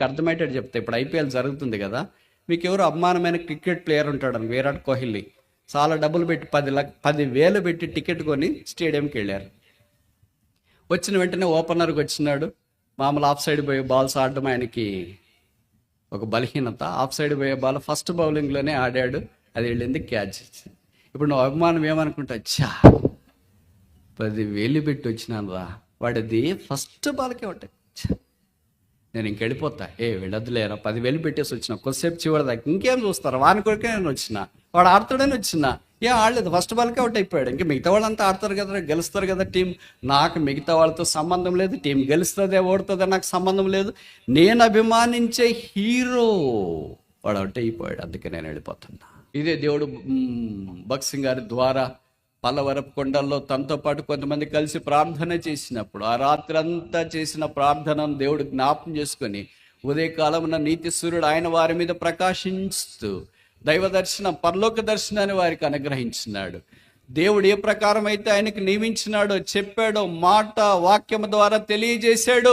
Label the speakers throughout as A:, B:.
A: అర్థమయ్యేటట్టు చెప్తా. ఇప్పుడు ఐపీఎల్ జరుగుతుంది కదా, మీకు ఎవరు అభిమానమైన క్రికెట్ ప్లేయర్ ఉంటాడు, విరాట్ కోహ్లీ. చాలా డబ్బులు పెట్టి 10,000 పెట్టి టికెట్ కొని స్టేడియంకి వెళ్ళారు. వచ్చిన వెంటనే ఓపెనర్కి వచ్చినాడు. మామూలు ఆఫ్ సైడ్ పోయే బాల్స్ ఆడడం ఆయనకి ఒక బలహీనత. ఆఫ్ సైడ్ పోయే బాల్ ఫస్ట్ బౌలింగ్లోనే ఆడాడు, అది వెళ్ళింది క్యాచ్. ఇప్పుడు నువ్వు అభిమానం ఏమనుకుంటా, 10,000 పెట్టి వచ్చినాను రా, వాడిది ఫస్ట్ బాల్కే ఉంటాయి, నేను ఇంకెళ్ళిపోతా, వెళ్ళొద్దులేరా, 10,000 పెట్టేసి వచ్చిన, కొద్దిసేపు చివరిదాకా ఇంకేం చూస్తారు, వాని కొరికే నేను వచ్చిన, వాడు ఆడతాడని వచ్చిన, ఆడలేదు, ఫస్ట్ బాల్కే అవుట్ అయిపోయాడు. ఇంకా మిగతా వాళ్ళంతా ఆడతారు కదా, గెలుస్తారు కదా టీం, నాకు మిగతా వాళ్ళతో సంబంధం లేదు, టీం గెలుస్తుందే ఓడుతుందే నాకు సంబంధం లేదు, నేను అభిమానించే హీరో వాడు అవుట్ అయిపోయాడు, అందుకే నేను వెళ్ళిపోతున్నా. ఇదే దేవుడు భగత్ సింగ్ గారి ద్వారా పల్లవరపు కొండల్లో తనతో పాటు కొంతమంది కలిసి ప్రార్థన చేసినప్పుడు, ఆ రాత్రి అంతా చేసిన ప్రార్థనను దేవుడు జ్ఞాపం చేసుకొని ఉదయకాలమున నీతి సూర్యుడు ఆయన వారి మీద ప్రకాశిస్తూ దైవ దర్శనం, పరలోక దర్శనాన్ని వారికి అనుగ్రహించినాడు. దేవుడు ఏ ప్రకారం అయితే ఆయనకు నియమించినాడో, చెప్పాడో, మాట వాక్యం ద్వారా తెలియజేశాడు,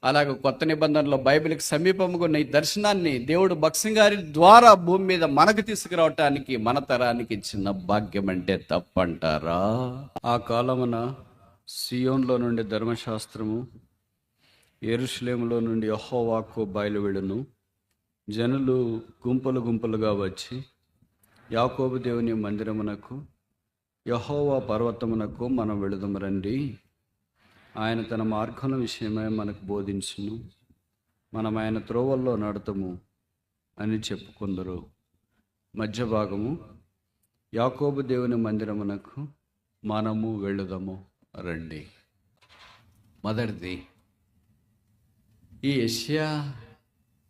A: అలాగే కొత్త నిబంధనలో బైబిల్కి సమీపంగా ఉన్న ఈ దర్శనాన్ని దేవుడు భగత్ సింగ్ గారి ద్వారా భూమి మీద మనకు తీసుకురావటానికి మన తరానికి ఇచ్చిన భాగ్యం అంటే తప్పంటారా? ఆ కాలమున సియోన్లో నుండి ధర్మశాస్త్రము, యెరూషలేములో నుండి యెహోవాకు బయలువెడును. జనులు గుంపులు గుంపులుగా వచ్చి యాకోబు దేవుని మందిరమునకు, యెహోవా పర్వతమునకు మనం వెళుదము రండి, ఆయన తన మార్గం విషయమై మనకు బోధించును, మనం ఆయన త్రోవల్లో నడతము అని చెప్పుకుందరు. మధ్య భాగము, యాకోబు దేవుని మందిరమునకు మనము వెళ్ళుదము రండి. మొదటిది, ఈ యెషయా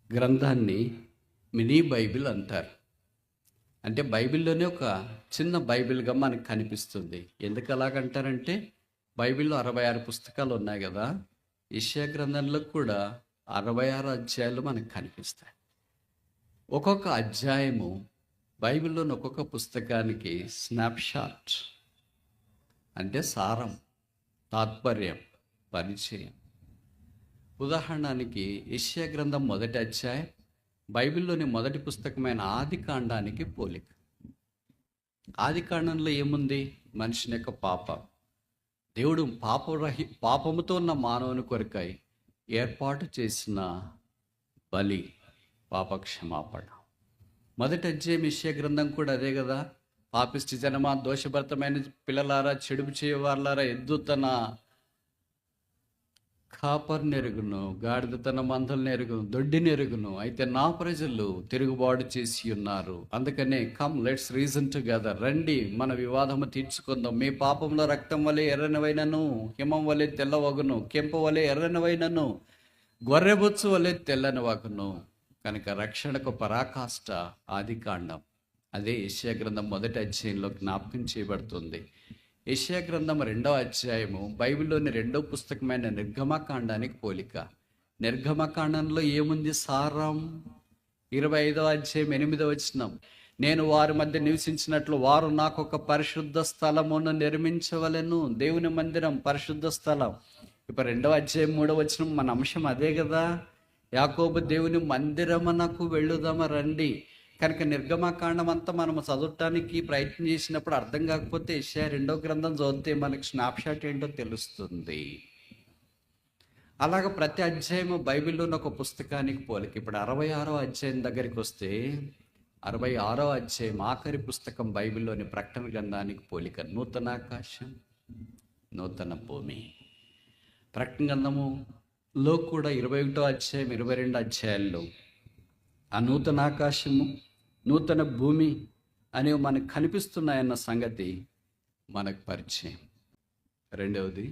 A: గ్రంథాన్ని మినీ బైబిల్ అంటారు. అంటే బైబిల్లోనే ఒక చిన్న బైబిల్గా మనకు కనిపిస్తుంది. ఎందుకు అలాగంటారంటే, బైబిల్లో 66 పుస్తకాలు ఉన్నాయి కదా, యెషయా గ్రంథంలో కూడా 66 అధ్యాయాలు మనకు కనిపిస్తాయి. ఒక్కొక్క అధ్యాయము బైబిల్లోని ఒక్కొక్క పుస్తకానికి స్నాప్షాట్, అంటే సారం, తాత్పర్యం, పరిచయం. ఉదాహరణకి యెషయా గ్రంథం మొదటి అధ్యాయం బైబిల్లోని మొదటి పుస్తకమైన ఆది కాండానికి పోలిక. ఆది కాండంలో ఏముంది? మనిషిని యొక్క పాపం. దేవుడు పాపముతో ఉన్న మానవుని కొరకై ఏర్పాటు చేసిన బలి, పాపక్షమాపణ. మొదటి అధ్యాయం యెషయా గ్రంథం కూడా అదే కదా. పాపిష్టి జనమా, దోషభరితమైన పిల్లలారా, చెడుపు చేయవారులారా, ఎద్దు తన కాపర్ని ఎరుగును, గాడిద తన మందల్ని ఎరుగును, దొడ్డిని ఎరుగును, అయితే నా ప్రజలు తిరుగుబాటు చేసి ఉన్నారు, అందుకనే కమ్ లెట్స్ రీజన్ టుగెదర్, రండి మన వివాదము తీర్చుకుందాం. మీ పాపంలో రక్తం వలె ఎర్రనివైనను, హిమం వలె తెల్లవగును, కెంపు వలె ఎర్రనివైనను, గొర్రెబొచ్చు వలె తెల్లనివగును. కనుక రక్షణకు పరాకాష్ట ఆది కాండం. అదే యెషయా గ్రంథం మొదటి అధ్యాయంలో జ్ఞాపకం చేయబడుతుంది. యెషయా గ్రంథం 2వ అధ్యాయము బైబిల్లోని 2వ పుస్తకమైన నిర్గమకాండానికి పోలిక. నిర్గమకాండంలో ఏముంది సారం? 25వ అధ్యాయం 8వ వచనం, నేను వారి మధ్య నివసించినట్లు వారు నాకు ఒక పరిశుద్ధ స్థలమును నిర్మించవలెను. దేవుని మందిరం పరిశుద్ధ స్థలం. ఇప్పుడు 2వ అధ్యాయం 3వ వచనం, మన అంశం అదే కదా, యాకోబు దేవుని మందిరమునకు వెళ్ళుదామ రండి. కనుక నిర్గమకాండం అంతా మనము చదవటానికి ప్రయత్నం చేసినప్పుడు అర్థం కాకపోతే యెషయా 2వ గ్రంథం చదివితే మనకి స్నాప్షాట్ ఏంటో తెలుస్తుంది. అలాగ ప్రతి అధ్యాయము బైబిల్లోని ఒక పుస్తకానికి పోలిక. ఇప్పుడు 66వ అధ్యాయం దగ్గరికి వస్తే 66వ అధ్యాయం ఆఖరి పుస్తకం బైబిల్లోని ప్రకటన గ్రంథానికి పోలిక. నూతన ఆకాశం, నూతన భూమి. ప్రకటన గ్రంథములో కూడా 21వ అధ్యాయం 22 అధ్యాయాల్లో ఆ నూతన ఆకాశము, నూతన భూమి అనేవి మనకు కనిపిస్తున్నాయన్న సంగతి మనకు పరిచయం. రెండవది,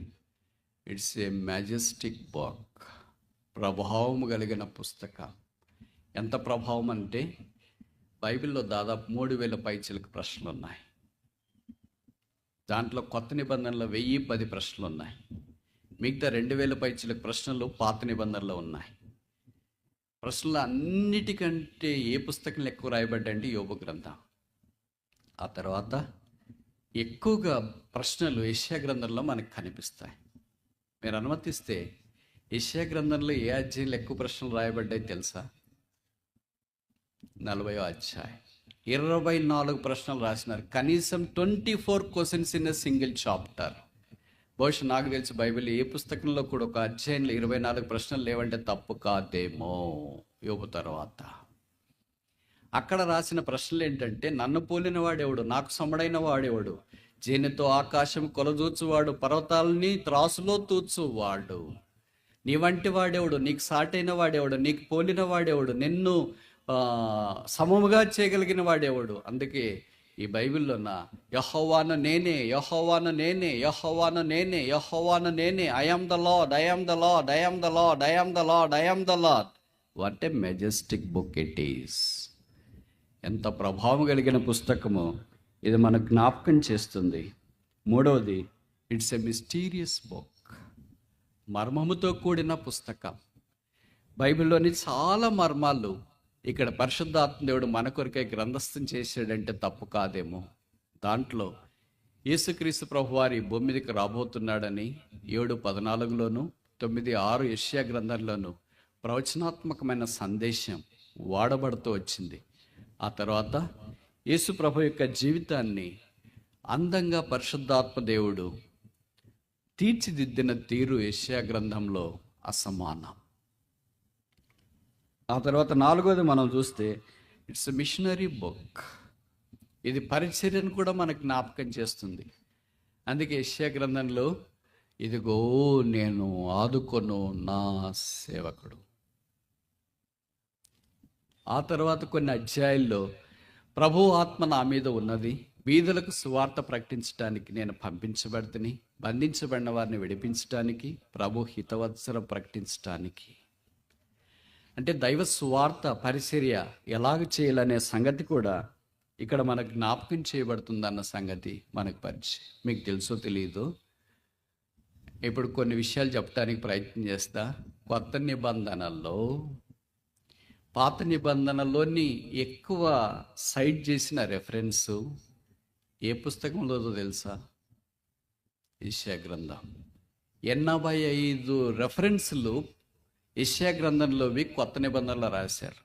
A: ఇట్స్ ఏ మ్యాజెస్టిక్ బుక్, ప్రభావం కలిగిన పుస్తకం. ఎంత ప్రభావం అంటే బైబిల్లో దాదాపు 3,000 పైచిలకు ప్రశ్నలు ఉన్నాయి. దాంట్లో కొత్త నిబంధనలో 1,010 ప్రశ్నలు ఉన్నాయి. మిగతా 2,000 పైచిలకు ప్రశ్నలు పాత నిబంధనలో ఉన్నాయి. ప్రశ్నలు అన్నిటికంటే ఏ పుస్తకంలో ఎక్కువ రాయబడ్డాయంటే యోబు గ్రంథం. ఆ తర్వాత ఎక్కువగా ప్రశ్నలు యెషయా గ్రంథంలో మనకు కనిపిస్తాయి. మీరు అనుమతిస్తే యెషయా గ్రంథంలో ఏ అధ్యాయంలో ఎక్కువ ప్రశ్నలు రాయబడ్డాయి తెలుసా? 40వ అధ్యాయం. 24 ప్రశ్నలు రాసినారు. కనీసం 24 questions in a single chapter. బహుశా నాకు తెలిసి బైబిల్ ఏ పుస్తకంలో కూడా ఒక అధ్యాయంలో 24 ప్రశ్నలు లేవంటే తప్పు కాదేమో. యోబు తర్వాత అక్కడ రాసిన ప్రశ్నలు ఏంటంటే, నన్ను పోలిన వాడెవడు, నాకు సమడైన వాడెవడు, జేనితో ఆకాశం కొలదూచువాడు, పర్వతాలని త్రాసులో తూచువాడు, నీ వంటి వాడెవడు, నీకు సాటైన వాడెవడు, నీకు పోలిన వాడెవడు, నిన్ను సమముగా చేయగలిగిన వాడెవడు. అందుకే ఈ బైబిల్లోన యెహోవాను నేనే, యెహోవాను నేనే, యెహోవాను నేనే, యెహోవాను నేనే, I am the lord, I am the lord, I am the lord, I am the lord, I am the lord. What a Majestic book it is. ఎంత ప్రభావం కలిగిన పుస్తకమో ఇది మనకు జ్ఞాపకం చేస్తుంది. మూడవది, ఇట్స్ ఎ మిస్టీరియస్ బుక్. మర్మముతో కూడిన పుస్తకం. బైబిల్లోని చాలా మర్మాలు ఇక్కడ పరిశుద్ధాత్మ దేవుడు మన కొరకే గ్రంథస్థం చేసాడంటే తప్పు కాదేమో. దాంట్లో యేసుక్రీస్తు ప్రభువారి భూమి మీదకి రాబోతున్నాడని 7:14లోను 9:6 యెషయా గ్రంథంలోను ప్రవచనాత్మకమైన సందేశం వాడబడుతూ వచ్చింది. ఆ తర్వాత యేసు ప్రభు యొక్క జీవితాన్ని అందంగా పరిశుద్ధాత్మ దేవుడు తీర్చిదిద్దిన తీరు యెషయా గ్రంథంలో అసమానం. ఆ తర్వాత 4వది మనం చూస్తే ఇట్స్ ఎ మిషనరీ బుక్. ఇది పరిచర్యను కూడా మనకు జ్ఞాపకం చేస్తుంది. అందుకే యెషయా గ్రంథంలో ఇదిగో నేను ఆదుకొను నా సేవకుడు. ఆ తర్వాత కొన్ని అధ్యాయాల్లో ప్రభు ఆత్మ నా మీద ఉన్నది, బీదలకు సువార్త ప్రకటించడానికి నేను పంపించబడితిని, బంధించబడిన వారిని విడిపించడానికి, ప్రభు హితవత్సరం ప్రకటించడానికి. అంటే దైవ సువార్త పరిచర్య ఎలాగ చేయాలనే సంగతి కూడా ఇక్కడ మనకు జ్ఞాపకం చేయబడుతుందన్న సంగతి మనకు పరిచయం. మీకు తెలుసో తెలియదు, ఇప్పుడు కొన్ని విషయాలు చెప్పడానికి ప్రయత్నం చేస్తా. కొత్త నిబంధనల్లో పాత నిబంధనలోని ఎక్కువ సైట్ చేసిన రెఫరెన్స్ ఏ పుస్తకంలో తెలుసా? యెషయా గ్రంథం. 85 రెఫరెన్స్లు యెషయా గ్రంథంలోవి కొత్త నిబంధనలు రాశారు.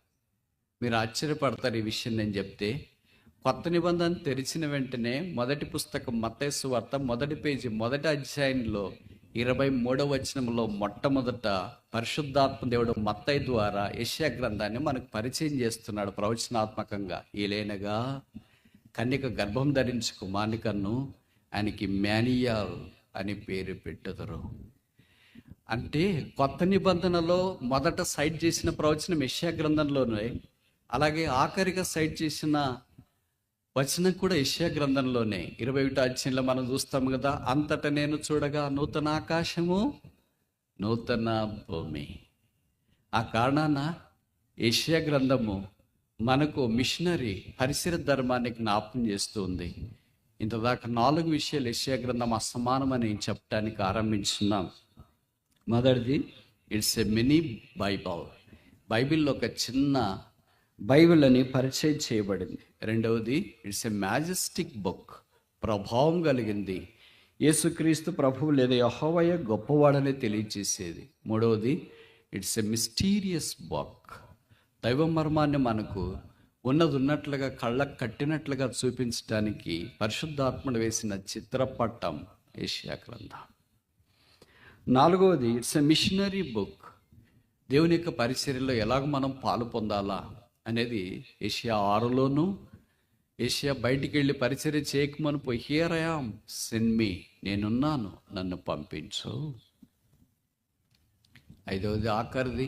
A: మీరు ఆశ్చర్యపడతారు ఈ విషయం నేను చెప్తే. కొత్త నిబంధన తెరిచిన వెంటనే మొదటి పుస్తకం మత్తయి సువార్త మొదటి పేజీ మొదటి అధ్యాయంలో 23వ వచనంలో మొట్టమొదట పరిశుద్ధాత్మ దేవుడు మత్తయి ద్వారా యెషయా గ్రంథాన్ని మనకు పరిచయం చేస్తున్నాడు ప్రవచనాత్మకంగా. ఏలైనగా కన్యక గర్భం ధరించి కుమారుని కన్ను, ఆయనకి ఇమ్మానుయేల్ అని పేరు పెట్టుదురు. అంటే కొత్త నిబంధనలో మొదట సైట్ చేసిన ప్రవచనం యెషయా గ్రంథంలోనే, అలాగే ఆఖరిగా సైట్ చేసిన వచనం కూడా యెషయా గ్రంథంలోనే. 21వ అధ్యాయంలో మనం చూస్తాం కదా, అంతటా నేను చూడగా నూతన ఆకాశము నూతన భూమి. ఆ కారణాన యెషయా గ్రంథము మనకు మిషనరీ పరిసర ధర్మాన్ని జ్ఞాపకం చేస్తుంది. ఇంతదాకా 4 విషయాలు యెషయా గ్రంథం అసమానమని చెప్పడానికి ఆరంభించున్నాం. మొదటిది, ఇట్స్ ఎ మినీ బైబిల్. బైబిల్లో ఒక చిన్న బైబిల్ అని పరిచయం చేయబడింది. రెండవది, ఇట్స్ ఎ మ్యాజెస్టిక్ బుక్. ప్రభావం కలిగింది. యేసుక్రీస్తు ప్రభువు లేదా యెహోవా గొప్పవాడని తెలియజేసేది. మూడవది, ఇట్స్ ఎ మిస్టీరియస్ బుక్. దైవ మర్మాన్ని మనకు ఉన్నట్లుగా కళ్ళకు కట్టినట్లుగా చూపించడానికి పరిశుద్ధాత్ముడు వేసిన చిత్రపటం యెషయా గ్రంథం. నాలుగవది, ఇట్స్ ఎ మిషనరీ బుక్. దేవుని యొక్క పరిచర్యలో ఎలాగ మనం పాలు పొందాలా అనేది యెషయా 6లోను, యెషయా బయటికి వెళ్ళి పరిచర్య చేయకమని పోయి, here I am send me, నేనున్నాను నన్ను పంపించు. ఐదవది ఆఖరిది,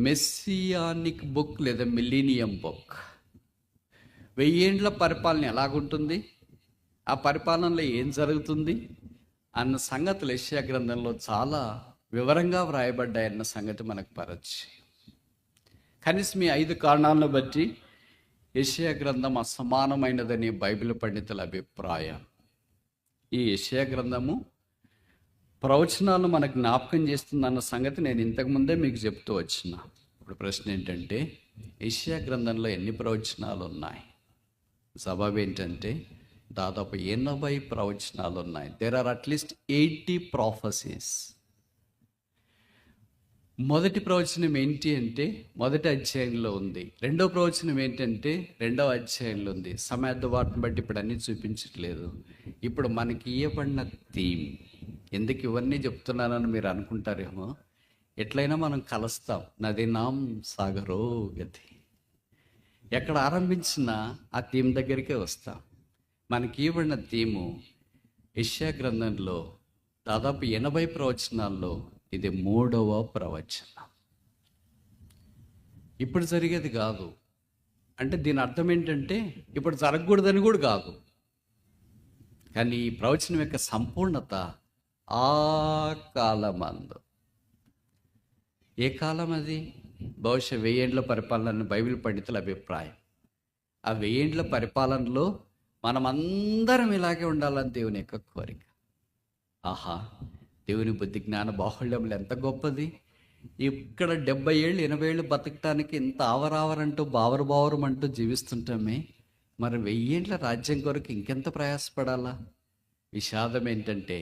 A: మెస్సియానిక్ బుక్ లేదా మిలీనియం బుక్. 1000 ఏండ్ల పరిపాలన ఎలాగుంటుంది, ఆ పరిపాలనలో ఏం జరుగుతుంది అన్న సంగతులు యెషయా గ్రంథంలో చాలా వివరంగా వ్రాయబడ్డాయన్న సంగతి మనకు పరిచయం. కనీసం ఈ 5 కారణాలను బట్టి యెషయా గ్రంథం అసమానమైనదని బైబిల్ పండితుల అభిప్రాయం. ఈ యెషయా గ్రంథము ప్రవచనాలను మనకు జ్ఞాపకం చేస్తుందన్న సంగతి నేను ఇంతకుముందే మీకు చెప్తూ వచ్చిన. ఇప్పుడు ప్రశ్న ఏంటంటే, యెషయా గ్రంథంలో ఎన్ని ప్రవచనాలు ఉన్నాయి? జవాబు ఏంటంటే, దాదాపు 80 ప్రవచనాలు ఉన్నాయి. There are at least 80 prophecies. మొదటి ప్రవచనం ఏంటి అంటే మొదటి అధ్యాయంలో ఉంది. రెండో ప్రవచనం ఏంటంటే రెండవ అధ్యాయంలో ఉంది. సమయార్థవాటను బట్టి ఇప్పుడు అన్నీ చూపించట్లేదు. ఇప్పుడు మనకి ఇవ్వబడిన థీమ్, ఎందుకు ఇవన్నీ చెప్తున్నానని మీరు అనుకుంటారేమో. ఎట్లయినా మనం కలుస్తాం. నది నాం సాగరో గతి. ఎక్కడ ఆరంభించినా ఆ థీమ్ దగ్గరికే వస్తాం. మనకి ఇవ్వబడిన థీము యెషయా గ్రంథంలో దాదాపు 80 ప్రవచనాల్లో ఇది 3వ ప్రవచనం. ఇప్పుడు జరిగేది కాదు. అంటే దీని అర్థం ఏంటంటే ఇప్పుడు జరగకూడదని కూడా కాదు. కానీ ఈ ప్రవచనం యొక్క సంపూర్ణత ఆ కాలమందు. ఏ కాలం అది? బహుశా 1000 ఏండ్ల పరిపాలన బైబిల్ పండితుల అభిప్రాయం. ఆ 1000 ఏండ్ల పరిపాలనలో మనమందరం ఇలాగే ఉండాలని దేవుని యొక్క కోరిక. ఆహా, దేవుని బుద్ధి జ్ఞాన బాహుళ్యములు ఎంత గొప్పది! ఇక్కడ 70 ఏళ్ళు 80 ఏళ్ళు బతకటానికి ఇంత ఆవరావరంటూ బావరు జీవిస్తుంటామే. మరి 1000 ఏండ్ల రాజ్యం కొరకు ఇంకెంత ప్రయాసపడాలా? విషాదం ఏంటంటే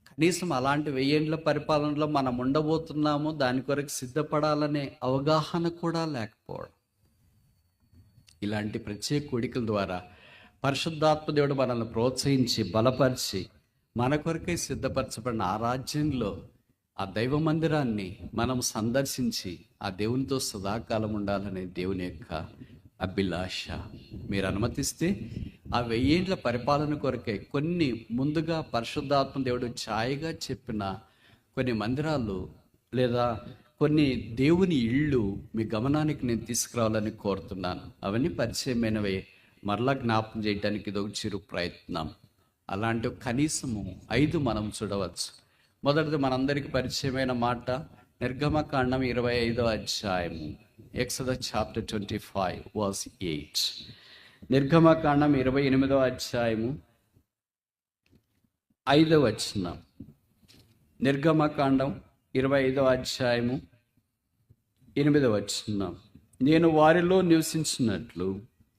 A: కనీసం అలాంటి 1000 ఏండ్ల పరిపాలనలో మనం ఉండబోతున్నాము, దాని కొరకు సిద్ధపడాలనే అవగాహన కూడా లేకపోవడం. ఇలాంటి ప్రత్యేక కూడికల ద్వారా పరిశుద్ధాత్మ దేవుడు మనల్ని ప్రోత్సహించి బలపరిచి మన కొరకై సిద్ధపరచబడిన ఆ రాజ్యంలో ఆ దైవ మందిరాన్ని మనం సందర్శించి ఆ దేవునితో సదాకాలం ఉండాలనే దేవుని యొక్క అభిలాష. మీరు అనుమతిస్తే ఆ 1000 ఏండ్ల పరిపాలన కొరకై కొన్ని ముందుగా పరిశుద్ధాత్మ దేవుడు ఛాయగా చెప్పిన కొన్ని మందిరాలు లేదా కొన్ని దేవుని ఇళ్ళు మీ గమనానికి నేను తీసుకురావాలని కోరుతున్నాను. అవన్నీ పరిచయమైనవే, మరలా జ్ఞాపకం చేయడానికి ఇది ఒక చిరు ప్రయత్నం. అలాంటి కనీసము 5 మనం చూడవచ్చు. మొదటిది మనందరికీ పరిచయమైన మాట నిర్గమకాండం 25వ అధ్యాయము. Exodus chapter 25 verse 8. నిర్గమకాండం 28వ అధ్యాయము 5వ వచనం. నిర్గమకాండం 25వ అధ్యాయము 8వ వచనం. నేను వారిలో నివసించినట్లు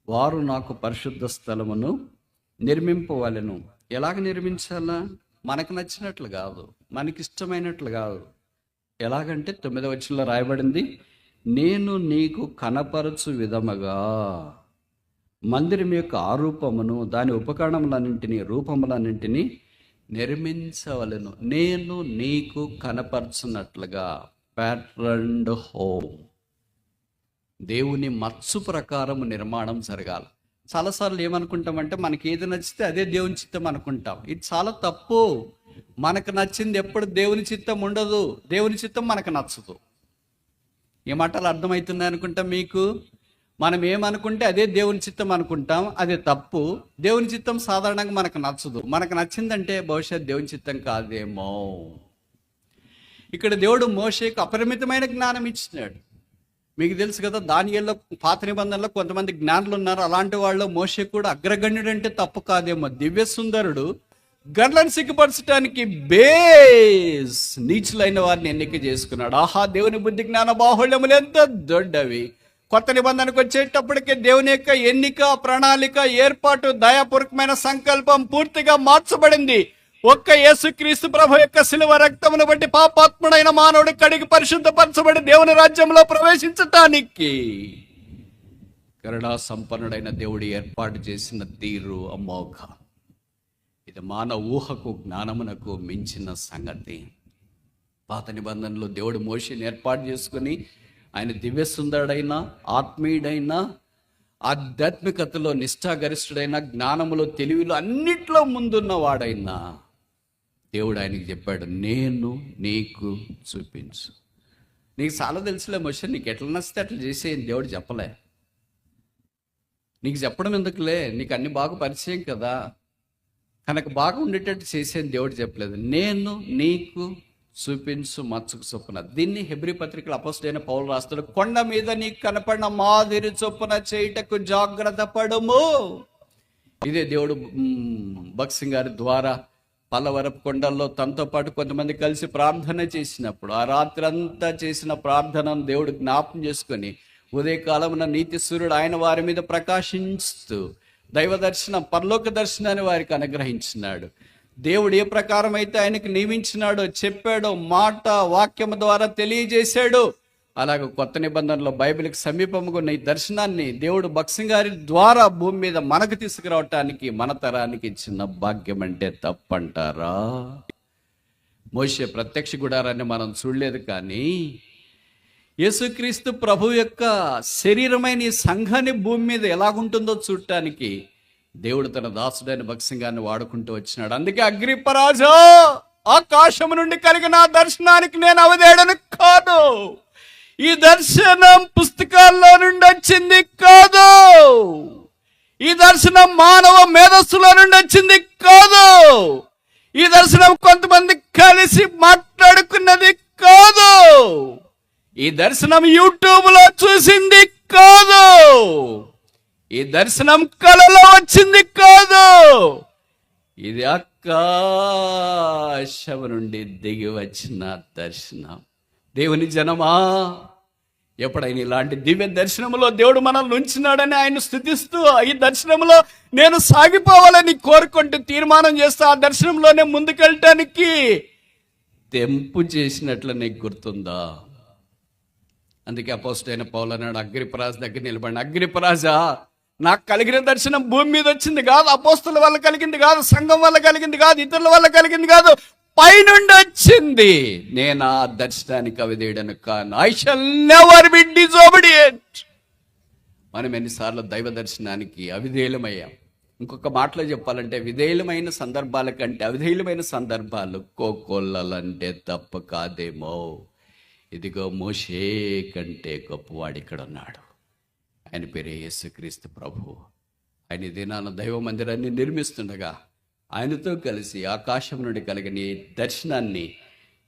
A: వారు నాకు పరిశుద్ధ స్థలమును నిర్మింపవలెను. ఎలాగ నిర్మించాలా? మనకు నచ్చినట్లు కాదు, మనకి ఇష్టమైనట్లు కాదు. ఎలాగంటే 9వ వచనంలో రాయబడింది, నేను నీకు కనపరచు విధముగా మందిరం యొక్క ఆరూపమును దాని ఉపకరణములన్నింటినీ రూపములన్నింటినీ నిర్మించవలెను. నేను నీకు కనపరచున్నట్లుగా. ప్యాటర్న్డ్ హోమ్, దేవుని మత్సు ప్రకారం నిర్మాణం జరగాలి. చాలాసార్లు ఏమనుకుంటామంటే మనకి ఏది నచ్చితే అదే దేవుని చిత్తం అనుకుంటాం. ఇది చాలా తప్పు. మనకు నచ్చింది ఎప్పుడు దేవుని చిత్తం ఉండదు, దేవుని చిత్తం మనకు నచ్చదు. ఏ మాటలు అర్థమవుతున్నాయి అనుకుంటాం మీకు? మనం ఏమనుకుంటే అదే దేవుని చిత్తం అనుకుంటాం, అది తప్పు. దేవుని చిత్తం సాధారణంగా మనకు నచ్చదు. మనకు నచ్చిందంటే బహుశా దేవుని చిత్తం కాదేమో. ఇక్కడ దేవుడు మోషేకు అపరిమితమైన జ్ఞానం ఇచ్చినాడు. మీకు తెలుసు కదా, దానియేలులో పాత నిబంధనలో కొంతమంది జ్ఞానులు ఉన్నారు. అలాంటి వాళ్ళు మోషే కూడా అగ్రగణ్యుడు అంటే తప్పు కాదేమో. దివ్య సుందరుడు గర్లను సిగ్గుపరచడానికి బేస్ నీచులైన వారిని ఎన్నిక చేసుకున్నాడు. ఆహా, దేవుని బుద్ధి జ్ఞాన బాహుళ్యములు ఎంత దొడ్డవి! కొత్త నిబంధనకు వచ్చేటప్పటికే దేవుని యొక్క ఎన్నిక, ప్రణాళిక, ఏర్పాటు, దయాపూర్వకమైన సంకల్పం పూర్తిగా మార్చబడింది. ఒక్క యేసుక్రీస్తు ప్రభు యొక్క శిలువ రక్తమును బట్టి పాపాత్ముడైన మానవుడు కడిగి పరిశుద్ధపరచబడి దేవుని రాజ్యంలో ప్రవేశించటానికి కరుణా సంపన్నుడైన దేవుడు ఏర్పాటు చేసిన తీరు అమోఘ. ఇది మానవ ఊహకు జ్ఞానమునకు మించిన సంగతి. పాత నిబంధనలో దేవుడు మోషేని ఏర్పాటు చేసుకుని ఆయన దివ్య సుందరుడైన, ఆత్మీయుడైన, ఆధ్యాత్మికతలో నిష్ఠాగరిష్ఠుడైన, జ్ఞానములో తెలివిలో అన్నిట్లో ముందున్న వాడైనా దేవుడు ఆయనకి చెప్పాడు, నేను నీకు చూపించు. నీకు చాలా తెలుసులే మోషే, నీకు ఎట్లా నచ్చితే అట్లా చేసేయని దేవుడు చెప్పలే. నీకు చెప్పడం ఎందుకులే, నీకు అన్ని బాగా పరిచయం కదా, కనుక బాగా ఉండేటట్టు చేసేయని దేవుడు చెప్పలేదు. నేను నీకు చూపించు మచ్చుకు చొప్పున. దీన్ని హెబ్రీ పత్రికల అపోస్తలుడైన పౌలు రాస్తాడు, కొండ మీద నీకు కనపడిన మాదిరి చొప్పున చేయుటకు జాగ్రత్త పడుము. ఇదే దేవుడు భక్సింగ్ గారి ద్వారా పల్లవరపు కొండల్లో తనతో పాటు కొంతమంది కలిసి ప్రార్థన చేసినప్పుడు ఆ రాత్రి అంతా చేసిన ప్రార్థనను దేవుడు జ్ఞాపం చేసుకొని ఉదయకాలమున నీతి సూర్యుడు ఆయన వారి మీద ప్రకాశిస్తూ దైవ దర్శనం, పరలోక దర్శనాన్ని వారికి అనుగ్రహించినాడు. దేవుడు ఏ ప్రకారం అయితే ఆయనకు నియమించినాడో, చెప్పాడో, మాట వాక్యము ద్వారా తెలియజేశాడు, అలాగే కొత్త నిబంధనలో బైబిల్కి సమీపంగా ఉన్న ఈ దర్శనాన్ని దేవుడు భక్సింగ్ గారి ద్వారా భూమి మీద మనకు తీసుకురావటానికి, మన తరానికి ఇచ్చిన భాగ్యం అంటే తప్పంటారా? మోషే ప్రత్యక్ష గుడారాన్ని మనం చూడలేదు, కానీ యేసుక్రీస్తు ప్రభు యొక్క శరీరమైన ఈ సంఘాన్ని భూమి మీద ఎలాగుంటుందో చూడటానికి దేవుడు తన దాసుడైన భక్సింగ్ గారిని వాడుకుంటూ వచ్చినాడు. అందుకే అగ్రిప్పరాజా, ఆకాశము నుండి కలిగిన దర్శనానికి నేను అవధేయుడను కాదు, ఈ దర్శనం పుస్తకాల్లో నుండి వచ్చింది కాదు, ఈ దర్శనం మానవ మేధస్సులో నుండి వచ్చింది కాదు, ఈ దర్శనం కొంతమంది కలిసి మాట్లాడుకున్నది కాదు, ఈ దర్శనం యూట్యూబ్ లో చూసింది కాదు, ఈ దర్శనం కలలో వచ్చింది కాదు, ఇది ఆకాశం నుండి దిగి వచ్చిన దర్శనం. దేవుని జనమా, ఎప్పుడైనా ఇలాంటి దివ్య దర్శనంలో దేవుడు మనల్ని ఉంచినాడని ఆయన స్తుతిస్తూ ఈ దర్శనంలో నేను సాగిపోవాలని కోరుకుంటూ తీర్మానం చేస్తూ ఆ దర్శనంలోనే ముందుకెళ్ళటానికి తెంపు చేసినట్లు నీకు గుర్తుందా? అందుకే అపోస్తలుడైన పౌలు అన్నాడు, అగ్రిప్పరాజు దగ్గర నిలబడి, అగ్రిప్పరాజా, నాకు కలిగిన దర్శనం భూమి మీద వచ్చింది కాదు, అపోస్తలుల వల్ల కలిగింది కాదు, సంఘం వల్ల కలిగింది కాదు, ఇతరుల వల్ల కలిగింది కాదు, పైనుండి వచ్చింది. నేను ఆ దర్శనానికి అవిధేయుడను కాను. I shall never be disobedient. మనం ఎన్నిసార్లు దైవ దర్శనానికి అవిధేయులమయ్యాం. ఇంకొక మాటలో చెప్పాలంటే, విధేయులమైన సందర్భాల కంటే అవిధేయులమైన సందర్భాలు కోకొల్లలంటే తప్ప కాదేమో. ఇదిగో మోషే కంటే గొప్పవాడు ఇక్కడ ఉన్నాడు. ఆయన పేరే యేసుక్రీస్తు ప్రభు. ఆయన దినాన దైవ మందిరాన్ని నిర్మిస్తుండగా ఆయనతో కలిసి ఆకాశం నుండి కలిగిన ఈ దర్శనాన్ని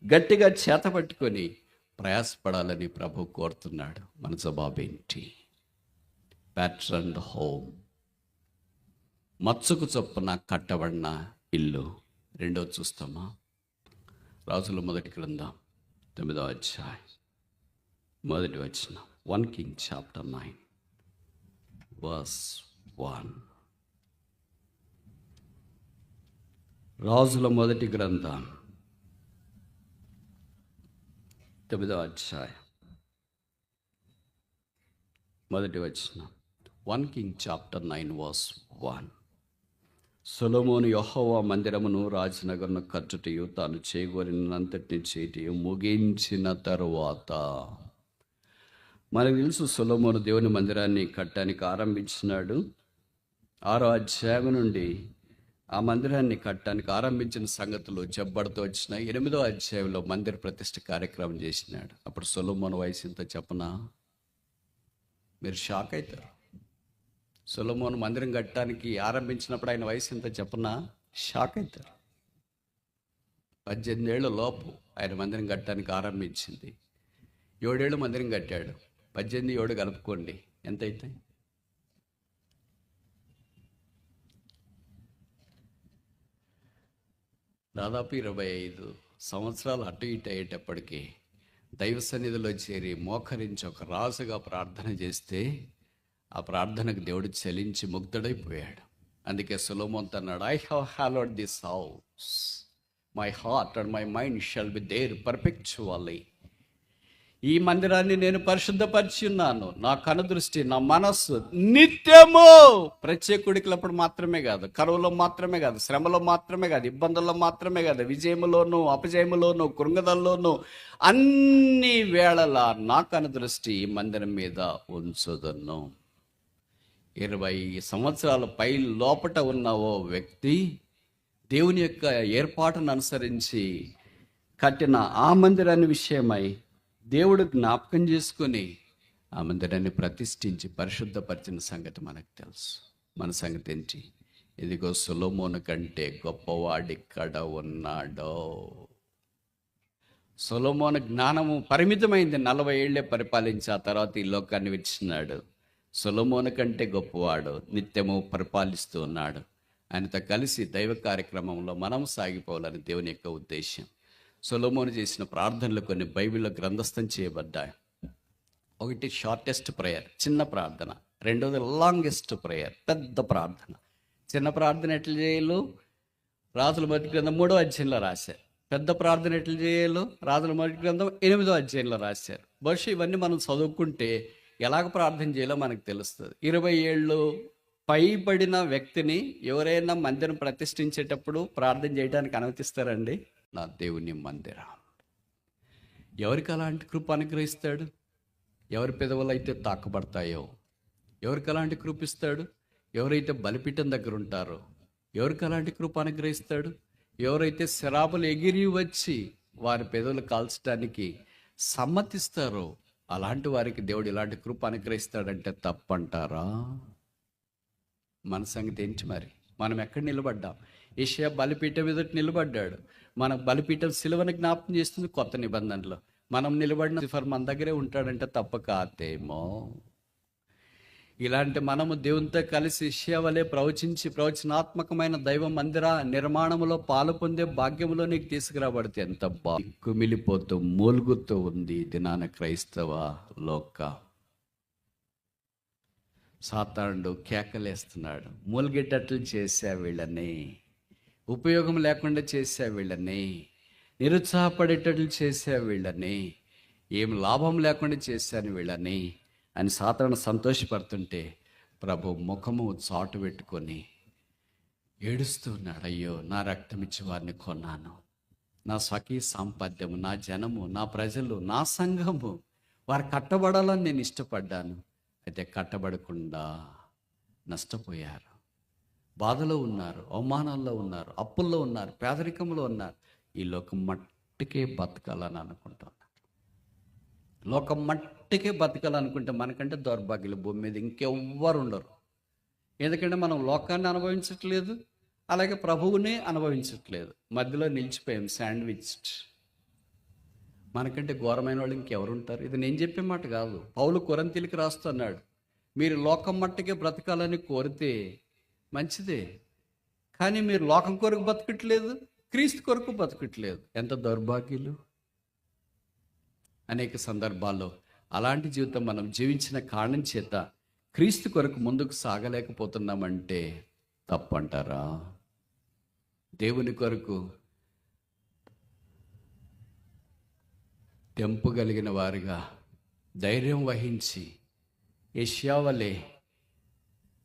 A: గట్టిగా చేతపట్టుకొని ప్రయాసపడాలని ప్రభు కోరుతున్నాడు. మన జవాబేంటి? ప్యాట్రన్ హోమ్, మచ్చుకు చొప్పున కట్టబడిన ఇల్లు. రెండోది చూస్తామా? రాజుల మొదటి గ్రంథం 9వ అధ్యాయం మొదటి వచనం. 1 King chapter 9 verse 1. రాజుల మొదటి గ్రంథం 9వ అధ్యాయం మొదటి వచనం. 1 King chapter 9 verse 1. సొలొమోను యెహోవా మందిరమును రాజనగరును కట్టుటయు తాను చేయగోరినంతటిని చేయటయు ముగించిన తరువాత, మనకు తెలుసు సొలొమోను దేవుని మందిరాన్ని కట్టడానికి ఆరంభించినాడు. 6వ అధ్యాయం నుండి ఆ మందిరాన్ని కట్టడానికి ఆరంభించిన సంగతులు చెప్పబడుతూ వచ్చినాయి. 8వ అధ్యాయంలో మందిర ప్రతిష్ఠ కార్యక్రమం చేసినాడు. అప్పుడు సొలొమోను వయసు ఎంత చెప్పనా? మీరు షాక్ అవుతారు. సొలొమోను మందిరం కట్టడానికి ఆరంభించినప్పుడు ఆయన వయసు ఎంత చెప్పనా? షాక్ అవుతారు. 18 ఏళ్ళ లోపు ఆయన మందిరం కట్టడానికి ఆరంభించింది. 7 ఏళ్ళు మందిరం కట్టాడు. 18, 7 కలుపుకోండి, ఎంత అవుతాయి? దాదాపు 25 సంవత్సరాలు అటు ఇటు అయ్యేటప్పటికీ దైవ సన్నిధిలో చేరి మోకరించి ఒక రాజుగా ప్రార్థన చేస్తే ఆ ప్రార్థనకు దేవుడు చలించి ముగ్ధుడైపోయాడు. అందుకే సొలొమోను అన్నాడు, I have hallowed this house, my heart and my mind shall be there perpetually. ఈ మందిరాన్ని నేను పరిశుద్ధపరిచి ఉన్నాను. నా కనుదృష్టి, నా మనస్సు నిత్యము, ప్రత్యేకుడికిలప్పుడు మాత్రమే కాదు, కరువులో మాత్రమే కాదు, శ్రమలో మాత్రమే కాదు, ఇబ్బందుల్లో మాత్రమే కాదు, విజయములోను అపజయములోను కృంగదల్లోను అన్ని వేళలా నా కనుదృష్టి ఈ మందిరం మీద ఉంచుదను. 20 సంవత్సరాల పై లోపట ఉన్న ఓ వ్యక్తి దేవుని యొక్క ఏర్పాటును అనుసరించి కట్టిన ఆ మందిరాన్ని విషయమై దేవుడు జ్ఞాపకం చేసుకొని ఆ మందిరాన్ని ప్రతిష్ఠించి పరిశుద్ధపరిచిన సంగతి మనకు తెలుసు. మన సంగతి ఏంటి? ఇదిగో సొలొమోను కంటే గొప్పవాడిక్కడ ఉన్నాడో. సొలొమోను జ్ఞానము పరిమితమైంది. 40 ఏళ్లే పరిపాలించి ఆ తర్వాత ఈ లోకాన్ని విడిచినాడు. సొలొమోను కంటే గొప్పవాడు నిత్యము పరిపాలిస్తూ ఉన్నాడు. ఆయనతో కలిసి దైవ కార్యక్రమంలో మనం సాగిపోవాలని దేవుని యొక్క ఉద్దేశం. సొలొమోను చేసిన ప్రార్థనలు కొన్ని బైబిల్లో గ్రంథస్థం చేయబడ్డాయి. ఒకటి షార్టెస్ట్ ప్రేయర్, చిన్న ప్రార్థన. రెండోది లాంగెస్ట్ ప్రేయర్, పెద్ద ప్రార్థన. చిన్న ప్రార్థన ఎట్లా చేయాలో రాజుల మొదటి గ్రంథం 3వ అధ్యాయంలో రాశారు. పెద్ద ప్రార్థన ఎట్లా చేయాలో రాజుల మొదటి గ్రంథం 8వ అధ్యాయంలో రాశారు. బహుశా ఇవన్నీ మనం చదువుకుంటే ఎలాగ ప్రార్థన చేయాలో మనకు తెలుస్తుంది. 20 ఏళ్ళు పైబడిన వ్యక్తిని ఎవరైనా మందిరం ప్రతిష్ఠించేటప్పుడు ప్రార్థన చేయడానికి అనుమతిస్తారండి? నా దేవుని మందిరం. ఎవరికి అలాంటి కృప అనుగ్రహిస్తాడు? ఎవరి పెదవులు అయితే తాకబడతాయో, ఎవరికి అలాంటి కృప ఇస్తాడు? ఎవరైతే బలిపీఠం దగ్గర ఉంటారో ఎవరికి అలాంటి కృప అనుగ్రహిస్తాడు? ఎవరైతే శరాబులు ఎగిరి వచ్చి వారి పెదవులు కాల్చడానికి సమ్మతిస్తారో అలాంటి వారికి దేవుడు ఇలాంటి కృప అనుగ్రహిస్తాడంటే తప్పంటారా? మన సంగతి ఏంటి మరి? మనం ఎక్కడ నిలబడ్డాం? యెషయా బలిపీఠం ఎదుట నిలబడ్డాడు. మన బలిపీఠం సిలువను జ్ఞాపకం చేస్తుంది కొత్త నిబంధనలో. మనం నిలబడిన సిఫర్ మన దగ్గరే ఉంటాడంటే తప్ప కాదేమో. ఇలాంటి మనము దేవునితో కలిసి యెషయా వలె ప్రవచనాత్మకమైన దైవ మందిర నిర్మాణంలో పాలు పొందే భాగ్యంలో నీకు తీసుకురాబడితే ఎంత కుమిలిపోతూ మూలుగుతూ ఉంది దినాన క్రైస్తవ లోక. సాతానుడు కేకలేస్తున్నాడు, మూలిగేటట్లు చేసా వీళ్ళని, ఉపయోగం లేకుండా చేసా వీళ్ళని, నిరుత్సాహపడేటట్లు చేసా వీళ్ళని, ఏం లాభం లేకుండా చేశాను వీళ్ళని అని సాతాను సంతోషపడుతుంటే ప్రభు ముఖము చాటు పెట్టుకొని ఏడుస్తూ ఉన్నాడు. అయ్యో, నా రక్తం ఇచ్చి వారిని కొన్నాను, నా స్వకీయ సాంపద్యము, నా జనము, నా ప్రజలు, నా సంఘము, వారు కట్టబడాలని నేను ఇష్టపడ్డాను. అయితే కట్టబడకుండా నష్టపోయారు, బాధలో ఉన్నారు, అవమానాల్లో ఉన్నారు, అప్పుల్లో ఉన్నారు, పేదరికంలో ఉన్నారు. ఈ లోకం మట్టికే బతకాలని అనుకుంటున్నారు. లోకం మట్టికే బతకాలనుకుంటే మనకంటే దౌర్భాగ్యులు భూమి మీద ఇంకెవ్వరు ఉండరు. ఎందుకంటే మనం లోకాన్ని అనుభవించట్లేదు, అలాగే ప్రభువునే అనుభవించట్లేదు, మధ్యలో నిలిచిపోయాం, శాండ్విచ్. మనకంటే ఘోరమైన వాళ్ళు ఇంకెవరు ఉంటారు? ఇది నేను చెప్పే మాట కాదు, పౌలు కొరింథీయులకు రాస్తున్నాడు. మీరు లోకం మట్టికే బ్రతకాలని కోరితే మంచిదే, కానీ మీరు లోకం కొరకు బతకట్లేదు, క్రీస్తు కొరకు బతకట్లేదు. ఎంత దౌర్భాగ్యులు! అనేక సందర్భాల్లో అలాంటి జీవితం మనం జీవించిన కారణం చేత క్రీస్తు కొరకు ముందుకు సాగలేకపోతున్నామంటే తప్పంటారా? దేవుని కొరకు తెంపు కలిగిన వారుగా ధైర్యం వహించి యెషయా వలె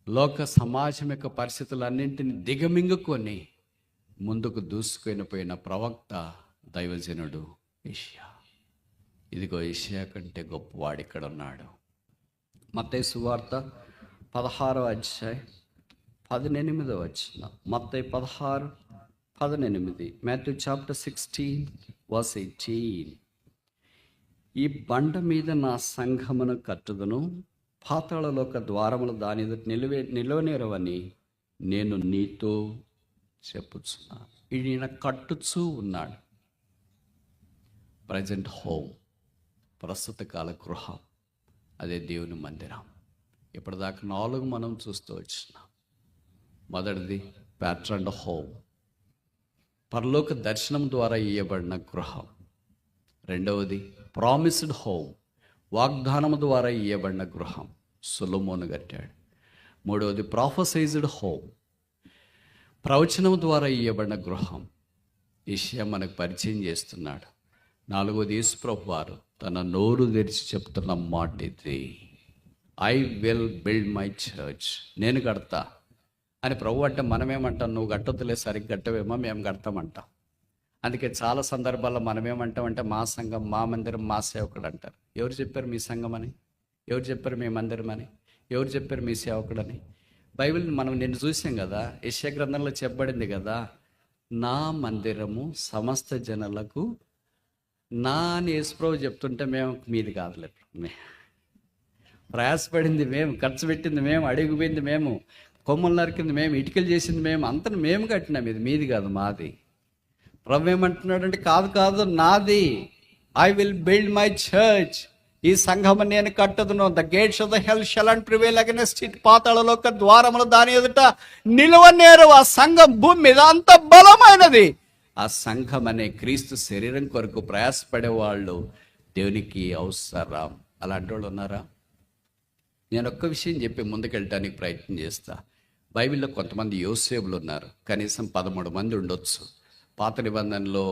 A: లోక సమాజం యొక్క పరిస్థితులన్నింటినీ దిగమింగుకొని ముందుకు దూసుకొని పోయిన ప్రవక్త దైవజనుడు యెషయా. ఇదిగో యెషయా కంటే గొప్పవాడు ఇక్కడ ఉన్నాడు. మత్తయి సువార్త 16వ అధ్యాయం 18వ వచనం. మత్తయి 16:18. Matthew chapter 16:18. ఈ బండ మీద నా సంఘమును కట్టుదును, పాతాళలోక ద్వారములు దాని ఎదుట నిలవనేరవని నేను నీతో చెప్పుచున్నాను. ఈయన కట్టుచూ ఉన్నాడు. ప్రజెంట్ హోమ్, ప్రస్తుత కాల గృహం, అదే దేవుని మందిరం. ఇప్పటిదాకా 4 మనం చూస్తూ వచ్చినాం. మొదటిది ప్యాట్రన్ హోమ్, పరలోక దర్శనం ద్వారా ఇయ్యబడిన గృహం. రెండవది ప్రామిస్డ్ హోమ్, వాగ్దానము ద్వారా ఇయ్యబడిన గృహం, సొలొమోను కట్టాడు. మూడవది ప్రాఫెసైజ్డ్ హోమ్, ప్రవచనం ద్వారా ఇయ్యబడిన గృహం, యెషయా మనకు పరిచయం చేస్తున్నాడు. నాలుగవది యేసు ప్రభువు వారు తన నోరు తెరిచి చెప్తున్న మాట ఇది, I will build my church, నేను కడతా అని. ప్రభు అంటే మనమేమంటాం, నువ్వు కట్టొద్దులే, సరిగ్గా కట్టవేమో, మేము కడతామంటాం. అందుకే చాలా సందర్భాల్లో మనమేమంటామంటే మా సంఘం, మా మందిరం, మా సేవకుడు అంటారు. ఎవరు చెప్పారు మీ సంఘం అని? ఎవరు చెప్పారు మీ మందిరం అని? ఎవరు చెప్పారు మీ సేవకుడని? బైబిల్ మనం నిన్ను చూసాం కదా, యెషయా గ్రంథంలో చెప్పబడింది కదా, నా మందిరము సమస్త జనులకు నా అని యేసుప్రభు చెప్తుంటే మేము మీది కాదులేదు. ప్రయాసపడింది మేము, ఖర్చు పెట్టింది మేము, అడిగిపోయింది మేము, కొమ్మలు నరికింది మేము, ఇటుకలు చేసింది మేము, అంతా మేము కట్టినాం, ఇది మీది కాదు మాది. ప్రభు ఏమంటున్నాడు అంటే కాదు నాది. I will build my church, ఈ సంఘము నేను కట్టుదును. The gates of the hell shall not prevail against it, పాతాళలోక ద్వారములు దాని ఎదుట నిలువనేరు. ఆ సంఘం భూమి మీద అంత బలమైనది. ఆ సంఘం అనే క్రీస్తు శరీరం కొరకు ప్రయాసపడేవాళ్ళు దేవునికి అవసరం. అలాంటి వాళ్ళు ఉన్నారా? నేను ఒక్క విషయం చెప్పి ముందుకెళ్ళటానికి ప్రయత్నం చేస్తా. బైబిల్లో కొంతమంది యోసేపులు ఉన్నారు, కనీసం 13 మంది ఉండొచ్చు. పాత నిబంధనలో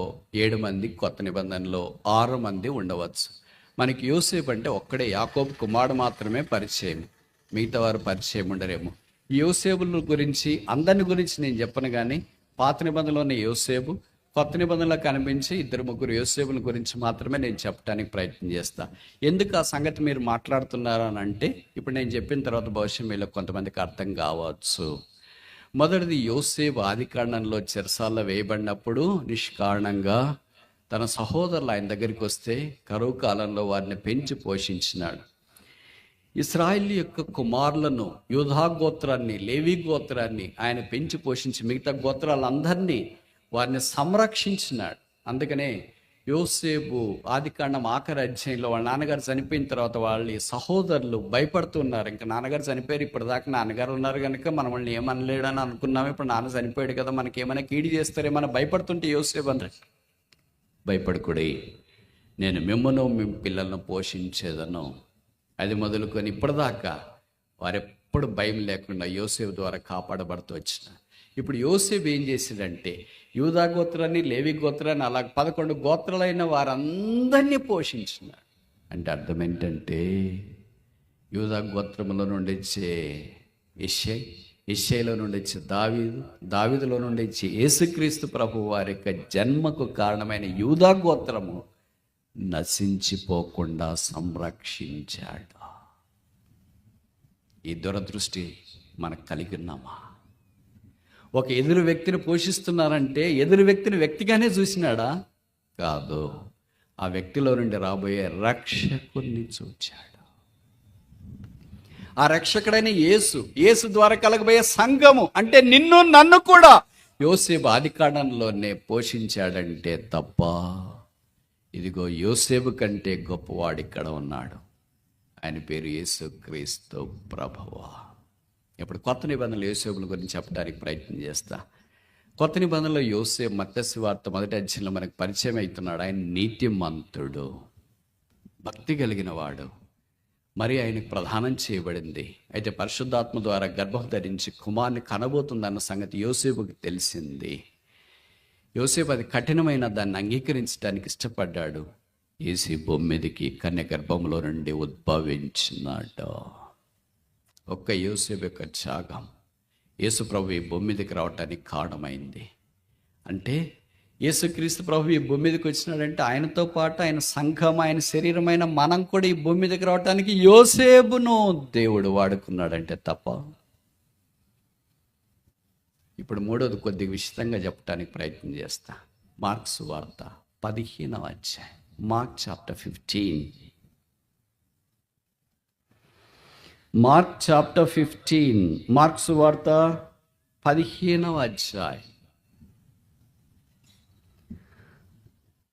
A: 7 మంది, కొత్త నిబంధనలో 6 మంది ఉండవచ్చు. మనకి యోసేపు అంటే ఒక్కడే, యాకోబు కుమారుడు మాత్రమే పరిచయం, మిగతా వారు పరిచయం ఉండరేమో. యోసేపుల గురించి అందరిని గురించి నేను చెప్పను, కానీ పాత నిబంధనలో ఉన్న యోసేపు, కొత్త నిబంధనలో కనిపించి 2-3 యోసేపుల గురించి మాత్రమే నేను చెప్పడానికి ప్రయత్నం చేస్తా. ఎందుకు ఆ సంగతి మీరు మాట్లాడుతున్నారు అని అంటే, ఇప్పుడు నేను చెప్పిన తర్వాత బహుశా మీలో కొంతమందికి అర్థం కావచ్చు. మొదటిది, యోసేపు ఆదికాండంలో చెరసాల్లో వేయబడినప్పుడు నిష్కారణంగా తన సహోదరులు ఆయన దగ్గరికి వస్తే కరువు కాలంలో వారిని పెంచి పోషించినాడు. ఇశ్రాయేలు యొక్క కుమారులను, యూదా గోత్రాన్ని, లేవి గోత్రాన్ని ఆయన పెంచి పోషించి మిగతా గోత్రాలందరినీ వారిని సంరక్షించినాడు. అందుకనే యోసేపు ఆదికాండం ఆఖరి అధ్యాయంలో వాళ్ళ నాన్నగారు చనిపోయిన తర్వాత వాళ్ళ సహోదరులు భయపడుతున్నారు. ఇంకా నాన్నగారు చనిపోయారు, ఇప్పటిదాకా నాన్నగారు ఉన్నారు కనుక మనం వాళ్ళని ఏమనలేడని అనుకున్నాము, ఇప్పుడు నాన్న చనిపోయాడు కదా మనకి ఏమైనా కీడి చేస్తారేమన్నా భయపడుతుంటే యోసేపు అన్నాడు, భయపడకూడదు, నేను మిమ్మల్ని మీ పిల్లలను పోషించేదను. అది మొదలుకొని ఇప్పటిదాకా వారెప్పుడు భయం లేకుండా యోసేపు ద్వారా కాపాడబడుతూ వచ్చిన. ఇప్పుడు యోసేపు ఏం చేశాడంటే యూదా గోత్రాన్ని, లేవి గోత్రాన్ని, అలా 11 గోత్రాలైన వారందరినీ పోషించినాడు. అంటే అర్థం ఏంటంటే యూదా గోత్రంలో నుండి వచ్చే ఇశ్షైలో నుండి వచ్చే దావీదులో నుండి వచ్చే యేసుక్రీస్తు ప్రభు వారి యొక్క జన్మకు కారణమైన యూదా గోత్రము నశించిపోకుండా సంరక్షించాడు. ఈ దురదృష్టి మనకు కలిగి ఉన్నామా? ఒక ఎదురు వ్యక్తిని పోషిస్తున్నారంటే ఎదురు వ్యక్తిని వ్యక్తిగానే చూసినాడా? కాదు, ఆ వ్యక్తిలో నుండి రాబోయే రక్షకుణ్ణి చూచాడు. ఆ రక్షకుడైన యేసు ద్వారా కలగబోయే సంఘము అంటే నిన్ను నన్ను కూడా యోసేపు ఆదికాండంలోనే పోషించాడంటే తప్ప, ఇదిగో యోసేపు కంటే గొప్పవాడు ఇక్కడ ఉన్నాడు. ఆయన పేరు యేసుక్రీస్తు ప్రభువా. ఇప్పుడు కొత్త నిబంధనలు యోసేపుల గురించి చెప్పడానికి ప్రయత్నం చేస్తా. కొత్త నిబంధనలో యోసేపు మత్తయి సువార్త 1వ అధ్యాయంలో మనకు పరిచయం అవుతున్నాడు. ఆయన నీతిమంతుడు, భక్తి కలిగిన వాడు, మరి ఆయనకు ప్రదానం చేయబడింది. అయితే పరిశుద్ధాత్మ ద్వారా గర్భం ధరించి కుమారుని కనబోతుందన్న సంగతి యోసేపుకి తెలిసింది. యోసేపు అది కఠినమైన దాన్ని అంగీకరించడానికి ఇష్టపడ్డాడు. యేసు భూమి మీదకి కన్య గర్భంలో నుండి ఉద్భవించినాడు. ఒక్క యోసేపు యొక్క త్యాగం యేసు ప్రభు ఈ భూమి మీదకి రావటానికి కారణమైంది. అంటే యేసుక్రీస్తు ప్రభు ఈ భూమి మీదకి వచ్చినాడంటే ఆయనతో పాటు ఆయన సంఘం, ఆయన శరీరమైన మనం కూడా ఈ భూమి మీదకి రావటానికి యోసేపును దేవుడు వాడుకున్నాడంటే తప్ప. ఇప్పుడు మూడోది కొద్దిగా విశితంగా చెప్పడానికి ప్రయత్నం చేస్తా. మార్కు సువార్త 15వ అధ్యాయం, mark chapter 15. Mark chapter 15, mark సువార్త 15వ అధ్యాయం.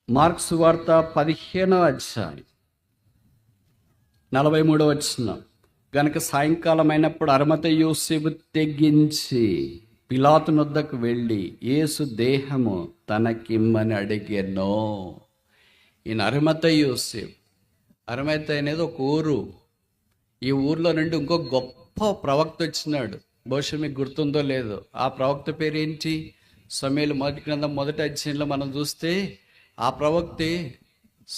A: మార్క్ సువార్త 15వ అధ్యాయం 43వ వచనం. గనుక సాయంకాలం అయినప్పుడు అరిమతయి యోసేపు తెగించి పిలాతు నొద్దకు వెళ్ళి యేసు దేహము తనకిమ్మని అడిగెనో. ఈయన అరిమతయి యోసేపు. అరిమతయి అనేది ఒక ఊరు. ఈ ఊర్లో నుండి ఇంకో గొప్ప ప్రవక్త వచ్చినాడు. బహుశా మీకు గుర్తుందో లేదో. ఆ ప్రవక్త పేరు ఏంటి? సమూయేలు మొదటి గ్రంథం 1వ అధ్యాయంలో మనం చూస్తే ఆ ప్రవక్తే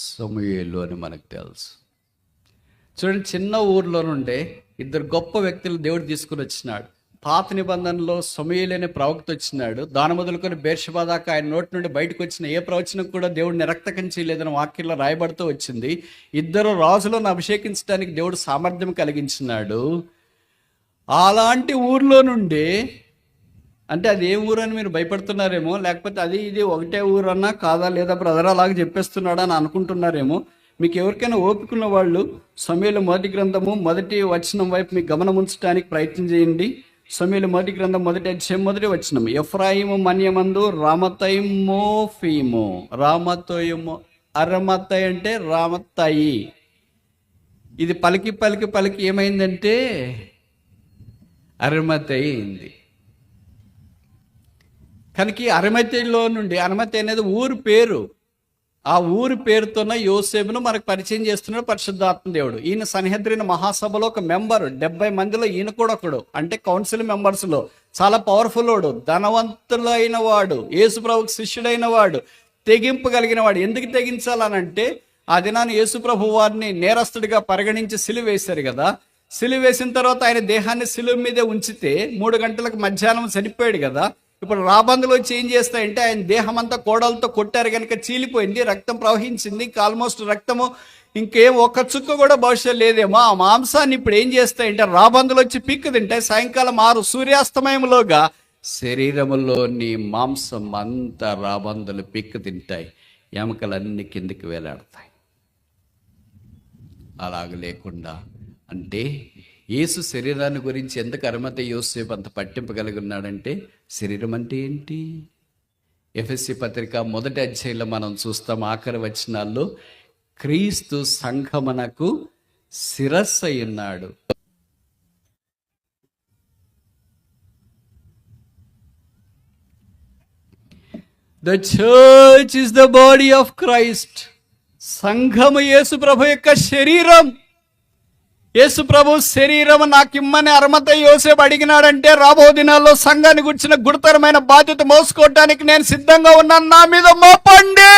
A: సమూయేలు అని మనకు తెలుసు. చూడండి, చిన్న ఊర్లో నుండే 2 గొప్ప వ్యక్తులు దేవుడు తీసుకుని వచ్చినాడు. పాత నిబంధనలో సమూయేలు అనే ప్రవక్త వచ్చినాడు. దాని మొదలుకొని బెర్షెబా దాకా ఆయన నోటి నుండి బయటకు వచ్చిన ఏ ప్రవచనం కూడా దేవుడు నిరక్తకం చేయలేదని వాక్యంలో రాయబడుతూ వచ్చింది. 2 రాజులను అభిషేకించడానికి దేవుడు సామర్థ్యం కలిగించినాడు. అలాంటి ఊర్లో నుండి, అంటే అది ఏ ఊరు అని మీరు భయపడుతున్నారేమో, లేకపోతే అది ఇది ఒకటే ఊరు అన్నా కాదా లేదా బ్రదర్ అలాగా చెప్పేస్తున్నాడా అని అనుకుంటున్నారేమో. మీకు ఎవరికైనా ఓపికన్న వాళ్ళు సమూయేలు మొదటి గ్రంథము 1వ వచనం వైపు మీకు గమనం ఉంచడానికి ప్రయత్నం చేయండి. సమూయేలు మొదటి గ్రంథం 1వ అధ్యాయం 1వ వచనం. ఎఫ్రాయిము మన్యమందు రామతైమోఫీము. రామతోయము, అరమతయి అంటే రామతయి. ఇది పలికి పలికి పలికి ఏమైందంటే అరిమతయి అయింది. కనుక అరిమతయిలో నుండి, అరిమతయి అనేది ఊరు పేరు, ఆ ఊరి పేరుతోన్న యోసేపును మనకు పరిచయం చేస్తున్నాడు పరిశుద్ధాత్మ దేవుడు. ఈయన సన్హెద్రిన మహాసభలో ఒక మెంబరు, 70 మందిలో ఈయన కూడా ఒకడు. అంటే కౌన్సిల్ మెంబర్స్ లో చాలా పవర్ఫుల్ వాడు, ధనవంతులైన వాడు, యేసుప్రభుకి శిష్యుడైన వాడు, తెగింపు కలిగిన వాడు. ఎందుకు తెగించాలనంటే ఆ దినాన్ని యేసుప్రభు వారిని నేరస్తుడిగా పరిగణించి సిలువ వేశారు కదా. సిలువ వేసిన తర్వాత ఆయన దేహాన్ని సిలువ మీదే ఉంచితే 3 గంటలకు మధ్యాహ్నం చనిపోయాడు కదా. ఇప్పుడు రాబందులు వచ్చి ఏం చేస్తాయంటే ఆయన దేహం అంతా కోడలతో కొట్టారు కనుక చీలిపోయింది, రక్తం ప్రవహించింది. ఇంకా ఆల్మోస్ట్ రక్తము ఇంకేం ఒక్క చుక్క కూడా భవిష్యత్తు లేదేమో. ఆ మాంసాన్ని ఇప్పుడు ఏం చేస్తాయంటే రాబందులు వచ్చి పిక్కు తింటాయి. సాయంకాలం 6 సూర్యాస్తమయంలోగా శరీరములోని మాంసం అంతా రాబందులు పిక్కు తింటాయి, ఎముకలన్నీ కిందికి వేలాడతాయి. అలాగ లేకుండా అంటే యేసు శరీరాన్ని గురించి ఎందుకు అరిమతయి యోసేపు అంత పట్టింపు కలిగి ఉన్నాడంటే శరీరం అంటే ఏంటి? ఎఫెసీ పత్రిక 1వ అధ్యాయంలో మనం చూస్తాం ఆఖరి వచనాల్లో క్రీస్తు సంఘమునకు శిరస్సు అయి ఉన్నాడు. The church is the body of Christ. సంఘము యేసు ప్రభు యొక్క శరీరం. యేసు ప్రభు శరీరం నాకు ఇమ్మని అరిమతయి యోసేపు అడిగినాడంటే రాబో దినాల్లో సంఘాన్ని గురించిన గురుతరమైన బాధ్యత మోసుకోవటానికి నేను సిద్ధంగా ఉన్నాను, నా మీద మోపండి.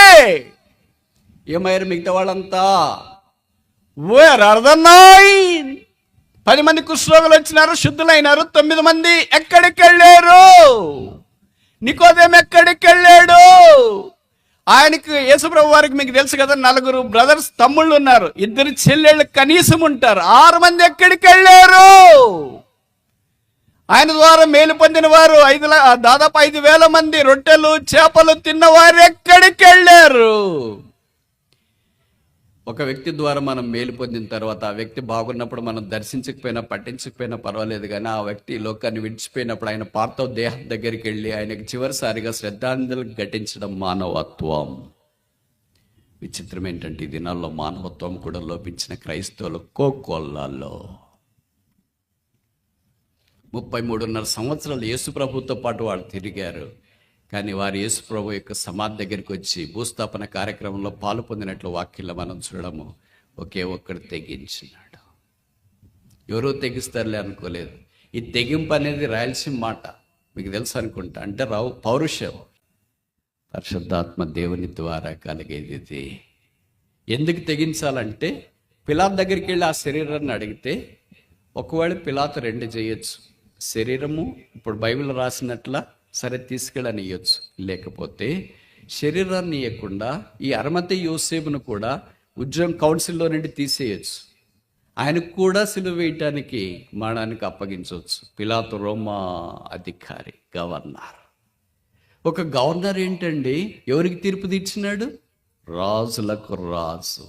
A: ఏమయ్యారు మిగతా వాళ్ళంతా? Where are the 9? 10 మంది కుష్ఠరోగులు వచ్చినారు, శుద్ధులైనారు. 9 మంది ఎక్కడికి వెళ్ళారు? నికోదేము ఎక్కడికి వెళ్ళాడు? ఆయనకి యేసుప్రభు వారికి మీకు తెలుసు కదా, 4 బ్రదర్స్ తమ్ముళ్ళు ఉన్నారు, 2 చెల్లెళ్ళు కనీసం ఉంటారు. 6 మంది ఎక్కడికి వెళ్ళారు? ఆయన ద్వారా మేలు పొందిన వారు దాదాపు 5,000 మంది, రొట్టెలు చేపలు తిన్నవారు ఎక్కడికి వెళ్ళారు? ఒక వ్యక్తి ద్వారా మనం మేలు పొందిన తర్వాత ఆ వ్యక్తి బాగున్నప్పుడు మనం దర్శించకపోయినా పట్టించకపోయినా పర్వాలేదు, కానీ ఆ వ్యక్తి లోకాన్ని విడిచిపోయినప్పుడు ఆయన పార్థవ దేహం దగ్గరికి వెళ్ళి ఆయనకి చివరిసారిగా శ్రద్ధాంజలి ఘటించడం మానవత్వం. విచిత్రం ఏంటంటే ఈ దినాల్లో మానవత్వం కూడా లోపించిన క్రైస్తవులు కోకొల్లాల్లో 33.5 సంవత్సరాలు యేసు ప్రభుతో పాటు వాళ్ళు తిరిగారు, కానీ వారు యేసు ప్రభు యొక్క సమాధి దగ్గరికి వచ్చి భూస్థాపన కార్యక్రమంలో పాలు పొందినట్లు వాక్యంలో మనం చూడము. ఒకే ఒక్కడు తెగించినాడు. ఎవరో తెగిస్తారులే అనుకోలేదు. ఈ తెగింపు అనేది రాయలసీమ మాట, మీకు తెలుసు అనుకుంటా. అంటే పౌరుషం, పరిశుద్ధాత్మ దేవుని ద్వారా కలిగేది ఇది. ఎందుకు తెగించాలంటే పిలాతు దగ్గరికి వెళ్ళి ఆ శరీరాన్ని అడిగితే ఒకవేళ పిలాతు 2 చేయొచ్చు. శరీరము ఇప్పుడు బైబిల్ రాసినట్ల సరే తీసుకెళ్ళని ఇవ్వచ్చు, లేకపోతే శరీరాన్ని ఇవ్వకుండా ఈ అరిమతయి యోసేపును కూడా ఉద్యోగం కౌన్సిల్లో నుండి తీసేయచ్చు. ఆయనకు కూడా సిలువ వేయటానికి మరణానికి అప్పగించవచ్చు. పిలాతు రోమా అధికారి, గవర్నర్. ఒక గవర్నర్ ఏంటండి ఎవరికి తీర్పు తీర్చినాడు? రాజులకు రాజు.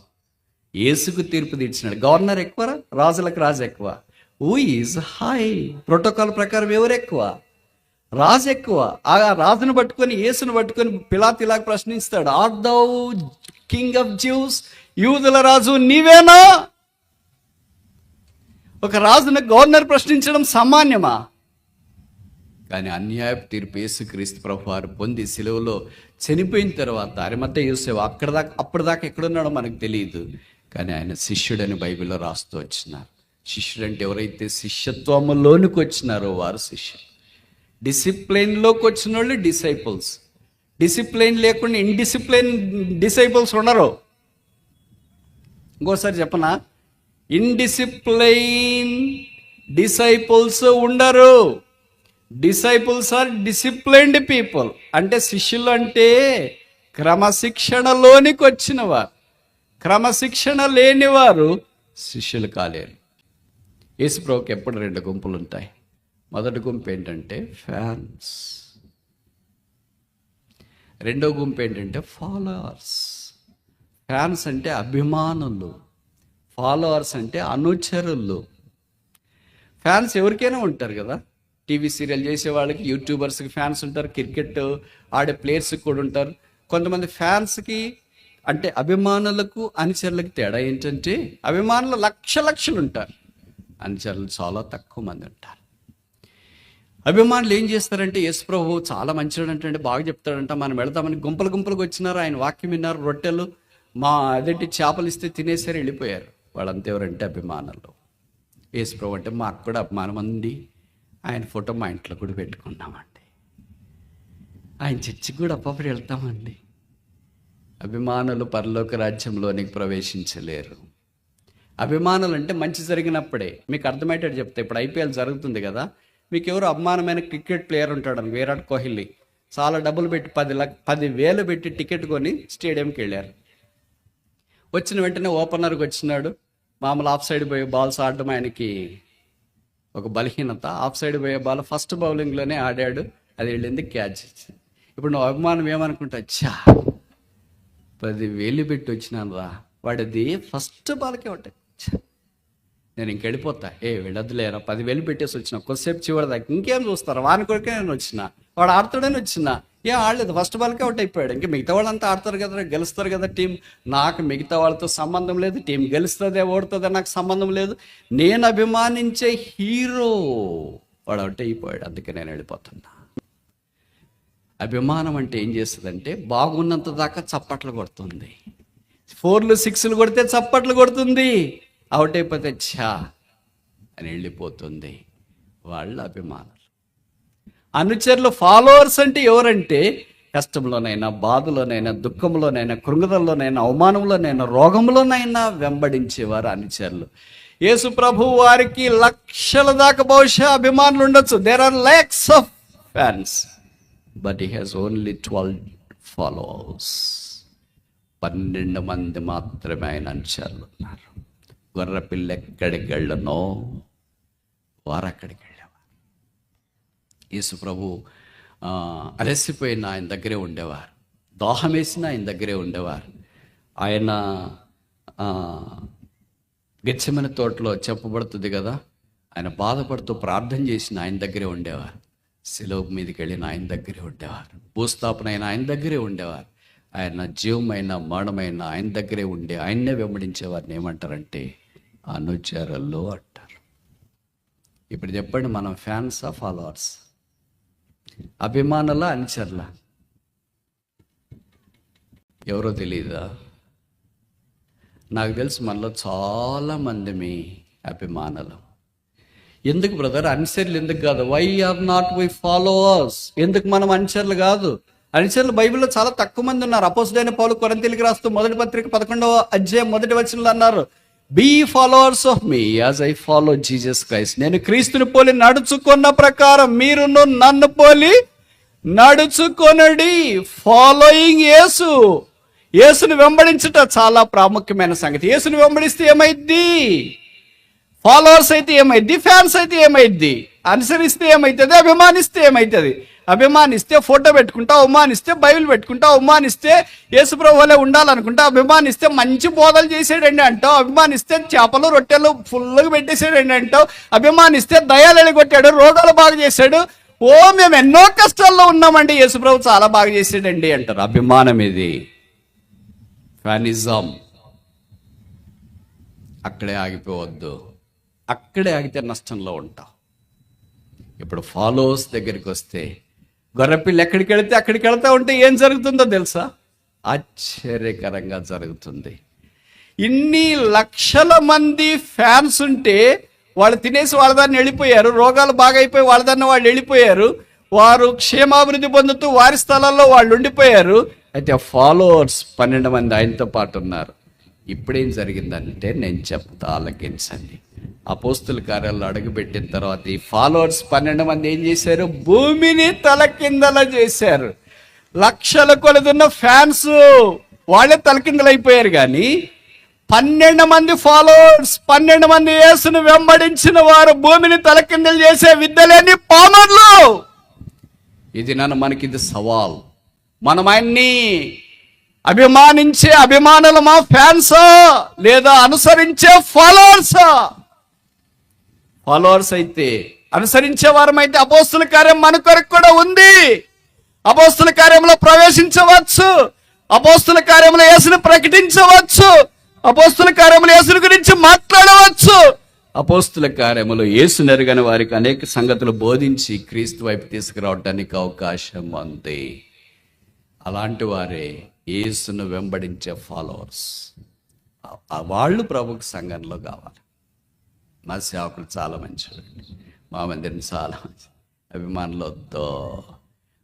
A: యేసుకు తీర్పు తీర్చినాడు. గవర్నర్ ఎక్కువ, రాజులకు రాజు ఎక్కువ. Who is high? ప్రోటోకాల్ ప్రకారం ఎవరు ఎక్కువ? రాజు ఎక్కువ. ఆ రాజును పట్టుకొని యేసును పట్టుకొని పిలాతు ఇలాగ ప్రశ్నిస్తాడు, ఆర్ దౌ కింగ్ ఆఫ్ జ్యూస్? యూదుల రాజు నీవేనా? ఒక రాజును గవర్నర్ ప్రశ్నించడం సామాన్యమా? కానీ అన్యాయపు తీర్పు యేసుక్రీస్తు ప్రభు వారు పొంది సిలువలో చనిపోయిన తర్వాత అరిమతయి యోసేపు అప్పటిదాకా ఎక్కడున్నాడో మనకు తెలియదు, కానీ ఆయన శిష్యుడని బైబిల్లో రాస్తూ వచ్చినారు. శిష్యుడు అంటే ఎవరైతే శిష్యత్వములోనికి వచ్చినారో వారు శిష్యులు. డిసిప్లైన్లోకి వచ్చిన వాళ్ళు డిసైపుల్స్. డిసిప్లైన్ లేకుండా ఇన్డిసిప్లైన్ డిసైపుల్స్ ఉండరు. ఇంకోసారి చెప్పనా, ఇన్డిసిప్లైన్ డిసైపుల్స్ ఉండరు. Disciples are disciplined people. అంటే శిష్యులు అంటే క్రమశిక్షణలోనికి వచ్చిన వారు. క్రమశిక్షణ లేనివారు శిష్యులు కాలేరు. యేసుప్రభుకి ఎప్పుడు 2 గుంపులు ఉంటాయి. మొదటి గుంపు ఏంటంటే ఫ్యాన్స్, రెండో గుంపు ఏంటంటే ఫాలోవర్స్. ఫ్యాన్స్ అంటే అభిమానులు, ఫాలోవర్స్ అంటే అనుచరులు. ఫ్యాన్స్ ఎవరికైనా ఉంటారు కదా, టీవీ సీరియల్ చేసే వాళ్ళకి, యూట్యూబర్స్కి ఫ్యాన్స్ ఉంటారు, క్రికెట్ ఆడే ప్లేయర్స్కి కూడా ఉంటారు. కొంతమంది ఫ్యాన్స్కి అంటే అభిమానులకు అనుచరులకు తేడా ఏంటంటే అభిమానులు లక్షలు ఉంటారు, అనుచరులు చాలా తక్కువ మంది ఉంటారు. అభిమానులు ఏం చేస్తారంటే, యేసు ప్రభు చాలా మంచివాడంటే, బాగా చెప్తాడంట, మనం వెళదామని గుంపలు గుంపలుగా వచ్చినారు, ఆయన వాక్యం విన్నారు, రొట్టెలు అదేంటి చేపలు ఇస్తే తినేసారు, వెళ్ళిపోయారు. వాళ్ళంతా ఎవరంటే అభిమానులు. యేసు ప్రభు అంటే మాకు కూడా అభిమానం ఉంది, ఆయన ఫోటో మా ఇంట్లో కూడా పెట్టుకున్నామండి, ఆయన చర్చికి కూడా అప్పప్పుడు వెళ్తామండి. అభిమానులు పరలోక రాజ్యంలోనికి ప్రవేశించలేరు. అభిమానులు అంటే మంచి జరిగినప్పుడే. మీకు అర్థమయ్యేటట్టు చెప్తే, ఇప్పుడు ఐపీఎల్ జరుగుతుంది కదా, మీకు ఎవరు అభిమానమైన క్రికెట్ ప్లేయర్ ఉంటాడు, విరాట్ కోహ్లీ. చాలా డబ్బులు పెట్టి 10,000 పెట్టి టికెట్ కొని స్టేడియంకి వెళ్ళారు. వచ్చిన వెంటనే ఓపెనర్కి వచ్చినాడు. మామూలు ఆఫ్ సైడ్ పోయే బాల్స్ ఆడడం ఆయనకి ఒక బలహీనత. ఆఫ్ సైడ్ పోయే బాల్ ఫస్ట్ బౌలింగ్లోనే ఆడాడు, అది వెళ్ళింది, క్యాచ్. ఇప్పుడు నువ్వు అభిమానం ఏమనుకుంటా, 10,000 పెట్టి వచ్చినాను రా, వాడిది ఫస్ట్ బాల్కే ఉంటాయి, నేను ఇంకెళ్ళిపోతా, వెళ్ళొద్దులేరా, 10,000 పెట్టేసి వచ్చిన, కొద్దిసేపు చివరిదాకా ఇంకేం చూస్తారు, వాని కొరికే నేను వచ్చిన, వాడు ఆడుతాడని వచ్చిన, ఆడలేదు, ఫస్ట్ బాల్కే అవుట్ అయిపోయాడు. ఇంకా మిగతా వాళ్ళంతా ఆడతారు కదా, గెలుస్తారు కదా టీం, నాకు మిగతా వాళ్ళతో సంబంధం లేదు, టీం గెలుస్తుందే ఓడుతుందే నాకు సంబంధం లేదు, నేను అభిమానించే హీరో వాడు అవుట్ అయిపోయాడు, అందుకే నేను వెళ్ళిపోతున్నా. అభిమానం అంటే ఏం చేస్తుందంటే, బాగున్నంత దాకా చప్పట్లు కొడుతుంది, 4లు 6లు కొడితే చప్పట్లు కొడుతుంది, అవుట్ అయిపోతే అని వెళ్ళిపోతుంది. వాళ్ళ అభిమానులు. అనుచరులు, ఫాలోవర్స్ అంటే ఎవరంటే, కష్టంలోనైనా, బాధలోనైనా, దుఃఖంలోనైనా, కృంగదల్లోనైనా, అవమానంలోనైనా, రోగంలోనైనా వెంబడించేవారు అనుచరులు. యేసు ప్రభు వారికి లక్షల దాకా బహుశా అభిమానులు ఉండొచ్చు. There are lakhs of fans, but he has only 12 followers. 12 మంది మాత్రమే ఆయన అనుచరులు ఉన్నారు. గొర్రెపిల్ల ఎక్కడికి వెళ్ళనో వారు అక్కడికి వెళ్ళేవారు. యేసు ప్రభు అలసిపోయిన ఆయన దగ్గరే ఉండేవారు, దాహం వేసిన ఆయన దగ్గరే ఉండేవారు. ఆయన గెత్సెమనే తోటలో చెప్పబడుతుంది కదా, ఆయన బాధపడుతూ ప్రార్థన చేసిన ఆయన దగ్గరే ఉండేవారు. శిలువ మీదకి వెళ్ళిన ఆయన దగ్గరే ఉండేవారు. భూస్థాపన అయిన ఆయన దగ్గరే ఉండేవారు. ఆయన జీవమైన మరణమైన ఆయన దగ్గరే ఉండే ఆయన్నే వెంబడించేవారిని ఏమంటారంటే అనుచరులు అంటారు. ఇప్పుడు చెప్పండి, మనం ఫ్యాన్సా ఫాలోవర్స్? అభిమానుల అనుచరుల? ఎవరో తెలీదా? నాకు తెలుసు మనలో చాలా మంది మీ అభిమానులు. ఎందుకు బ్రదర్ అనుచరులు ఎందుకు కాదు? Why are not we followers? ఎందుకు మనం అనుచరులు కాదు? అనుచరులు బైబిల్లో చాలా తక్కువ మంది ఉన్నారు. అపోస్తలుడైన పౌలు కొరింథీయులకు రాస్తూ 1వ పత్రిక 11వ అధ్యాయం 1వ వచనంలో అన్నారు, be followers of me as I follow Jesus Christ. నేను క్రీస్తుని పోలి నడుచుకున్న ప్రకారం మీరును నన్ను పోలి నడుచుకొనడి. ఫాలోయింగ్ యేసు. యేసుని వెంబడించుట చాలా ప్రాముఖ్యమైన సంగతి. యేసుని వెంబడిస్తే ఏమైద్ది? ఫాలోవర్స్ అయితే ఏమైద్ది? ఫ్యాన్స్ అయితే ఏమైద్ది? అనుసరిస్తే ఏమవుతుంది? అభిమానిస్తే ఏమవుతుంది? అభిమానిస్తే ఫోటో పెట్టుకుంటా, అవమానిస్తే బైబిల్ పెట్టుకుంటా, అవమానిస్తే యేసుప్రభు వలె ఉండాలనుకుంటా, అభిమానిస్తే మంచి బోధలు చేసాడండి అంటావు, అభిమానిస్తే చేపలు రొట్టెలు ఫుల్గా పెట్టేసాడండి అంటావు, అభిమానిస్తే దయాలు కొట్టాడు, రోగాలు బాగా చేశాడు, మేము ఎన్నో కష్టాల్లో ఉన్నామండి, యేసుప్రభు చాలా బాగా చేసాడండి అంటారు. అభిమానం ఇది, ఫ్యానిజం. అక్కడే ఆగిపోవద్దు. అక్కడే ఆగితే నష్టంలో ఉంటావు. ఇప్పుడు ఫాలోవర్స్ దగ్గరికి వస్తే, గొర్రెపిల్ల ఎక్కడికి వెళితే అక్కడికి వెళ్తా ఉంటే ఏం జరుగుతుందో తెలుసా? ఆశ్చర్యకరంగా జరుగుతుంది. ఇన్ని లక్షల మంది ఫ్యాన్స్ ఉంటే వాళ్ళు తినేసి వాళ్ళ దాన్ని వెళ్ళిపోయారు, రోగాలు బాగా అయిపోయి వాళ్ళ దాన్ని వాళ్ళు వెళ్ళిపోయారు, వారు క్షేమాభివృద్ధి పొందుతూ వారి స్థలాల్లో వాళ్ళు ఉండిపోయారు. అయితే ఫాలోవర్స్ 12 మంది ఆయనతో పాటు ఉన్నారు. ఇప్పుడేం జరిగిందంటే నేను చెప్తా, ఆలకించండి. అపోస్తుల కార్యాల్లో అడుగుపెట్టిన తర్వాత ఈ ఫాలోవర్స్ 12 మంది ఏం చేశారు? భూమిని తలకిందల చేశారు. లక్షల కొలదున్న ఫ్యాన్స్ వాళ్ళే తలకిందలైపోయారు. కానీ 12 మంది ఫాలోవర్స్, 12 మంది యేసును వెంబడించిన వారు భూమిని తలకిందలు చేసే విద్యలేని పామర్లు. ఇది మనకి ఇది సవాల్. మనం ఆయన్ని అభిమానించే అభిమానులమా, ఫ్యాన్సా, లేదా అనుసరించే ఫాలోవర్సా? ఫాలోవర్స్ అయితే, అనుసరించే వారమైతే అపోస్తుల కార్యం మన కొరకు కూడా ఉంది. అపోస్తుల కార్యంలో ప్రవేశించవచ్చు, అపోస్తుల కార్యంలో యేసును ప్రకటించవచ్చు, అపోస్తుల కార్యంలో యేసుని గురించి మాట్లాడవచ్చు. అపోస్తుల కార్యములు యేసు నెరగని వారికి అనేక సంగతులు బోధించి క్రీస్తు వైపు తీసుకురావడానికి అవకాశం ఉంది. అలాంటి వారే యేసును వెంబడించే ఫాలోవర్స్. వాళ్ళు ప్రభుకు సంఘంలో కావాలి. మా సేవకులు చాలా మంచివారండి, మా మందిరం చాలా మంచి అభిమానులతో.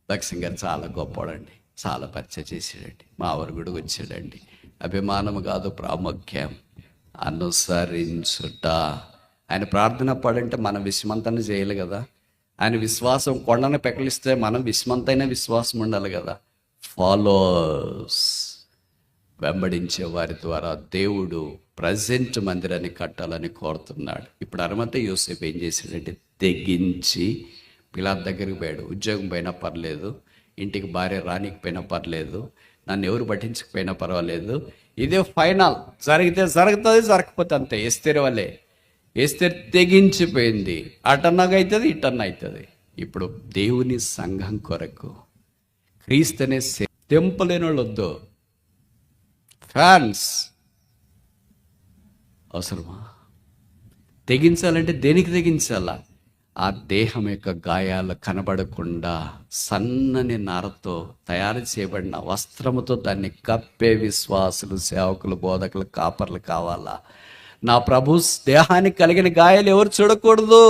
A: లక్ష్యం గారు చాలా గొప్పవాడండి, చాలా పరిచయం చేసాడండి, మా ఊరు కూడా వచ్చాడండి. అభిమానం కాదు ప్రాముఖ్యం, అనుసరించుట. ఆయన ప్రార్థన పడంటే మనం విశ్వమంతాన్ని చేయాలి కదా. ఆయన విశ్వాసం కొండను పెకలిస్తే మనం విశ్వమంతైన విశ్వాసం ఉండాలి కదా. ఫాలోవర్స్, వెంబడించే వారి ద్వారా దేవుడు ప్రజెంట్ మందిరాన్ని కట్టాలని కోరుతున్నాడు. ఇప్పుడు అరిమతయి యోసేపు ఏం చేశాడంటే తెగించి పిలాతు దగ్గరికి పోయాడు. ఉద్యోగం పోయినా పర్లేదు, ఇంటికి భార్య రానికపోయినా పర్లేదు, నన్ను ఎవరు పట్టించకపోయినా పర్వాలేదు, ఇదే ఫైనల్, జరిగితే జరుగుతుంది, జరగకపోతే అంతే. ఎస్తేరు వల్లే ఎస్తేరు తెగించిపోయింది. అటన్నగా అవుతుంది, ఇటన్న అవుతుంది. ఇప్పుడు దేవుని సంఘం కొరకు క్రీస్తునే తెంపలేని వాళ్ళు వద్దు. ఫ్యాన్స్ అవసరమా? తెగించాలంటే దేనికి తెగించాలా? ఆ దేహం యొక్క గాయాలు కనబడకుండా సన్నని నారతో తయారు చేయబడిన వస్త్రముతో దాన్ని కప్పే విశ్వాసులు, సేవకులు, బోధకులు, కాపర్లు కావాలా. నా ప్రభు దేహానికి కలిగిన గాయాలు ఎవరు చూడకూడదు.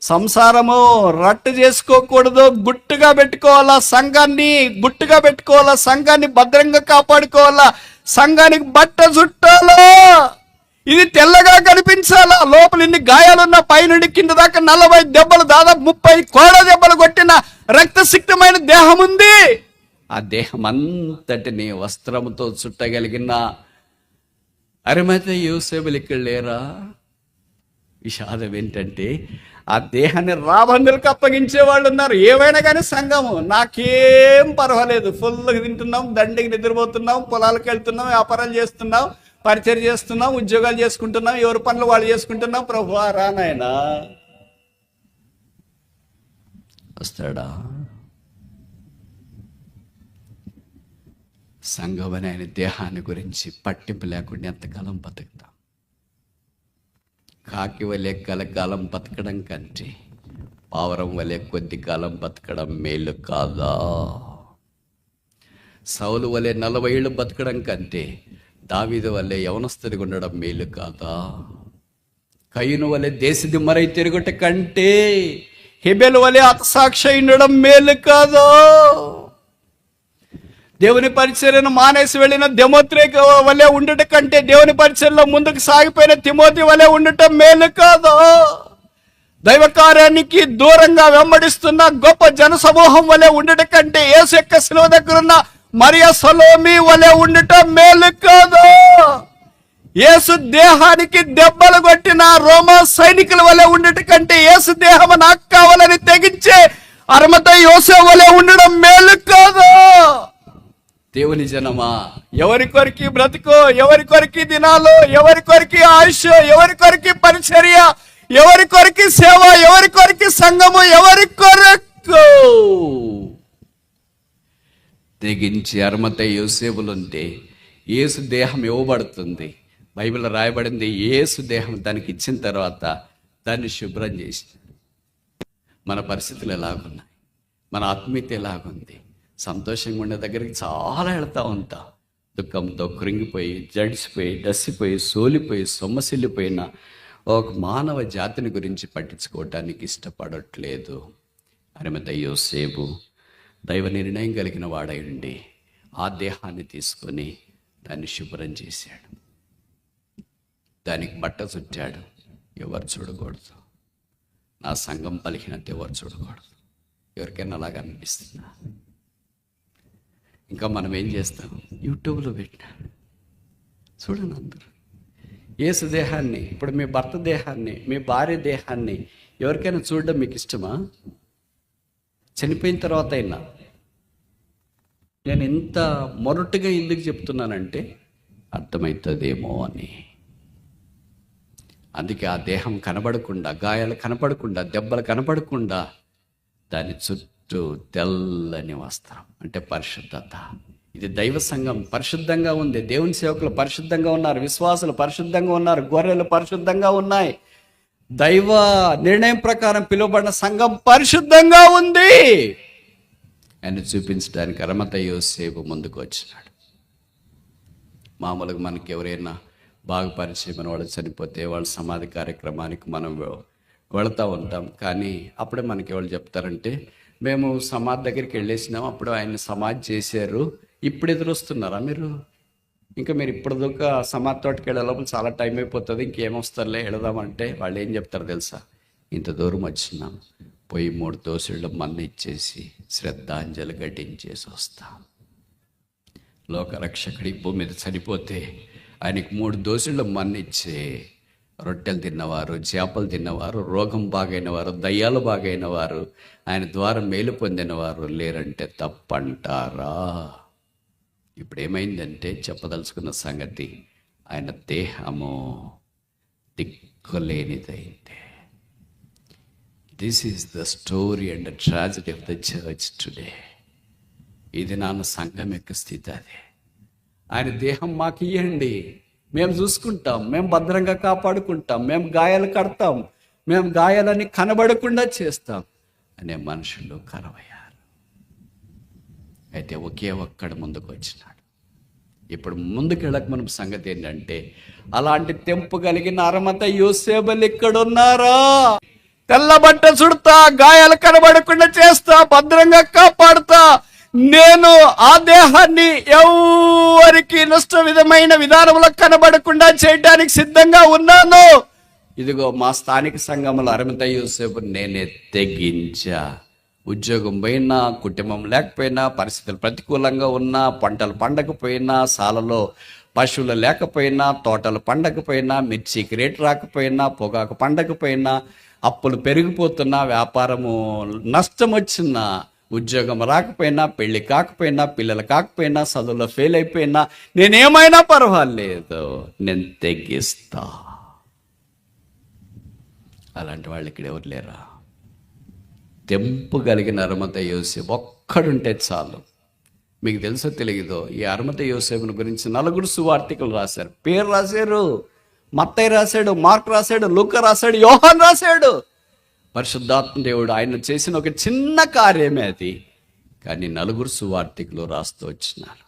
A: సంసారము రట్టు చేసుకోకూడదు. గుట్టుగా పెట్టుకోవాలా సంఘాన్ని, గుట్టుగా పెట్టుకోవాలా సంఘాన్ని, భద్రంగా కాపాడుకోవాలా సంఘానికి. బట్ట చుట్టాలా, ఇది తెల్లగా కనిపించాలా. లోపల ఇన్ని గాయాలున్న పైనుండి కింద దాకా 40 దెబ్బలు, దాదాపు 30 కోడ దెబ్బలు కొట్టిన రక్తసిక్తమైన దేహం ఉంది. ఆ దేహం అంతటిని వస్త్రముతో చుట్టగలిగిన అరిమతయి యోసేపులు ఇక్కడ లేరా? విషాదం ఏంటంటే ఆ దేహాన్ని రాబందులకు అప్పగించే వాళ్ళు ఉన్నారు. ఏవైనా కానీ సంఘము నాకేం పర్వాలేదు, ఫుల్గా తింటున్నాం, దండికి నిద్రపోతున్నాం, పొలాలకు వెళ్తున్నాం, వ్యాపారాలు చేస్తున్నాం, పరిచయం చేస్తున్నాం, ఉద్యోగాలు చేసుకుంటున్నాం, ఎవరి పనులు వాళ్ళు చేసుకుంటున్నాం. ప్రభువా రానాయనా వస్తాడా? సంఘమని ఆయన దేహాన్ని గురించి పట్టింపు లేకుండా ఎంతకాలం బతుకుతాం? కాకి వలె కలకాలం బతకడం కంటే పావురం వలె కొద్ది కాలం బతకడం మేలు కాదా? సౌలు వలె 40 ఏళ్ళు బతకడం కంటే దావీదు వలె యవనస్తుడిగా ఉండడం మేలు కాదా? కయ్యూను వలె దేశదిమ్మరై తిరుగుట కంటే హెబెలు వలె హతసాక్షి ఉండడం మేలు కాదా? దేవుని పరిచర్యను మానేసి వెళ్ళిన దెమోత్రేకు వలె ఉండట కంటే దేవుని పరిచర్యలో ముందుకు సాగిపోయిన తిమోతి వలె ఉండటం మేలు కాదా? దైవ కార్యానికి దూరంగా వెంబడిస్తున్న గొప్ప జన సమూహం వలె ఉండట కంటే యేసు యొక్క శిలువ దగ్గర ఉన్న మరియా సలోమి వలె ఉండటం మేలు కాదా? యేసు దేహానికి దెబ్బలు కొట్టిన రోమా సైనికుల వలె ఉండట కంటే యేసు దేహం నాకు కావాలని తెగించే అరిమతయి యోసేపు వలె ఉండడం మేలు కాదా? దేవుని జనమా, ఎవరి కొరికి బ్రతుకు, ఎవరి కొరికి దినాలు, ఎవరి కొరికి ఆయుష్, ఎవరి కొరికి పరిచర్య, ఎవరి కొరికి సేవ, ఎవరి కొరికి సంఘము, ఎవరి కొరకు తెగించి అరిమతయి యోసేపులుంటే యేసు దేహం ఇవ్వబడుతుంది. బైబిల్లో రాయబడింది, యేసు దేహం దానికి ఇచ్చిన తర్వాత దాన్ని శుభ్రం చేసి. మన పరిస్థితులు ఎలాగున్నాయి, మన ఆత్మీయత ఎలాగుంది? సంతోషంగా ఉండే దగ్గరికి చాలా వెళ్తూ ఉంటా, దుఃఖంతో కృంగిపోయి, జడిసిపోయి, డస్సిపోయి, సోలిపోయి, సొమ్మసిల్లిపోయిన ఒక మానవ జాతిని గురించి పట్టించుకోవటానికి ఇష్టపడట్లేదు. అరిమతయి యోసేపు దైవ నిర్ణయం కలిగిన వాడై ఉండి ఆ దేహాన్ని తీసుకొని దాన్ని శుభ్రం చేశాడు, దానికి బట్ట చుట్టాడు. ఎవరు చూడకూడదు, నా సంఘం పలికినంత ఎవరు చూడకూడదు. ఎవరికైనా అలాగ అనిపిస్తుందా? ఇంకా మనం ఏం చేస్తాం? యూట్యూబ్లో పెట్టినా చూడండి అందరూ యేసు దేహాన్ని. ఇప్పుడు మీ భర్త దేహాన్ని, మీ భార్య దేహాన్ని ఎవరికైనా చూడడం మీకు ఇష్టమా? చనిపోయిన తర్వాత అయినా. నేను ఇంత మొరటుగా ఎందుకు చెప్తున్నానంటే అర్థమవుతుందేమో అని. అందుకే ఆ దేహం కనబడకుండా, గాయాలు కనపడకుండా, దెబ్బలు కనపడకుండా దాని చుట్టూ తెల్లని వస్త్రం అంటే పరిశుద్ధత. ఇది దైవ సంఘం పరిశుద్ధంగా ఉంది, దేవుని సేవకులు పరిశుద్ధంగా ఉన్నారు, విశ్వాసులు పరిశుద్ధంగా ఉన్నారు, గొర్రెలు పరిశుద్ధంగా ఉన్నాయి. దైవ నిర్ణయం ప్రకారం పిలువబడిన సంఘం పరిశుద్ధంగా ఉంది అని చూపించడానికి అరమత యోసేపు ముందుకు వచ్చినాడు. మామూలుగా మనకి ఎవరైనా బాగా పరిచయమైన వాళ్ళు చనిపోతే వాళ్ళ సమాధి కార్యక్రమానికి మనం వెళుతూ ఉంటాం. కానీ అప్పుడే మనకి ఎవరు చెప్తారంటే, మేము సమాధి దగ్గరికి వెళ్ళేసినాం, అప్పుడు ఆయన సమాధి చేశారు, ఇప్పుడు ఎదురొస్తున్నారా మీరు? ఇంకా మీరు ఇప్పుడు దాకా సమాధి తోటకి వెళ్ళే లోపల చాలా టైం అయిపోతుంది, ఇంకేమొస్తారులే వెళదామంటే వాళ్ళు ఏం చెప్తారు తెలుసా? ఇంత దూరం వచ్చినాం, పోయి 3 దోసుళ్ళు మన్ను ఇచ్చేసి శ్రద్ధాంజలి ఘటించేసి వస్తాం. లోకరక్షకుడి భూమి మీద చనిపోతే ఆయనకి 3 దోసుళ్ళు మన్ను ఇచ్చే రొట్టెలు తిన్నవారు, చేపలు తిన్నవారు, రోగం బాగైన వారు, దయ్యాలు బాగైన వారు, ఆయన ద్వారా మేలు పొందిన వారు లేరంటే తప్పంటారా? ఇప్పుడు ఏమైందంటే చెప్పదలుచుకున్న సంగతి, ఆయన దేహము దిక్కులేనిదైంది. This is the story and the tragedy of the church today. ఇది నాన్న సంఘం యొక్క స్థితి. అదే ఆయన దేహం మాకు ఇవ్వండి, మేము చూసుకుంటాం, మేము భద్రంగా కాపాడుకుంటాం, మేము గాయాలు కడతాం, మేము గాయాలని కనబడకుండా చేస్తాం అనే మనుషులు కరవయ్యారు. అయితే ఒకే ఒక్కడు ముందుకు వచ్చినాడు. ఇప్పుడు ముందుకెళ్ళక మనం సంగతి ఏంటంటే, అలాంటి తెంపు కలిగిన అరమత యోసేబులు ఇక్కడున్నారా? తెల్లబట్ట చుడతా, గాయాలు కనబడకుండా చేస్తా, భద్రంగా కాపాడుతా, నేను ఆ దేహాన్ని ఎవరికి నష్ట విధమైన విధానంలో కనబడకుండా చేయడానికి సిద్ధంగా ఉన్నాను. ఇదిగో మా స్థానిక సంఘంలో అరమత యోసేపు నేనే తెగించా. ఉద్యోగం పోయినా, కుటుంబం లేకపోయినా, పరిస్థితులు ప్రతికూలంగా ఉన్నా, పంటలు పండకపోయినా, సాలలో పశువులు లేకపోయినా, తోటలు పండకపోయినా, మిర్చికి రేటు రాకపోయినా, పొగాకు పండకపోయినా, అప్పులు పెరిగిపోతున్నా, వ్యాపారము నష్టం వచ్చినా, ఉద్యోగం రాకపోయినా, పెళ్ళి కాకపోయినా, పిల్లలు కాకపోయినా, చదువులో ఫెయిల్ అయిపోయినా, నేనేమైనా పర్వాలేదు, నేను తెగిస్తా. అలాంటి వాళ్ళు ఇక్కడ ఎవరు లేరా? తెంపు కలిగిన అరమత యోసేపు ఒక్కడుంటే చాలు. మీకు తెలుసో తెలియదో, ఈ అరమత యోసేపుని గురించి 4 సువార్తికులు రాశారు. పేరు రాశారు, మత్తయి రాశాడు, మార్కు రాశాడు, లూకా రాశాడు, యోహాను రాశాడు. పరిశుద్ధాత్మ దేవుడు ఆయన చేసిన ఒక చిన్న కార్యమే అది. కానీ 4 సువార్తికులు రాస్తూ వచ్చినారు.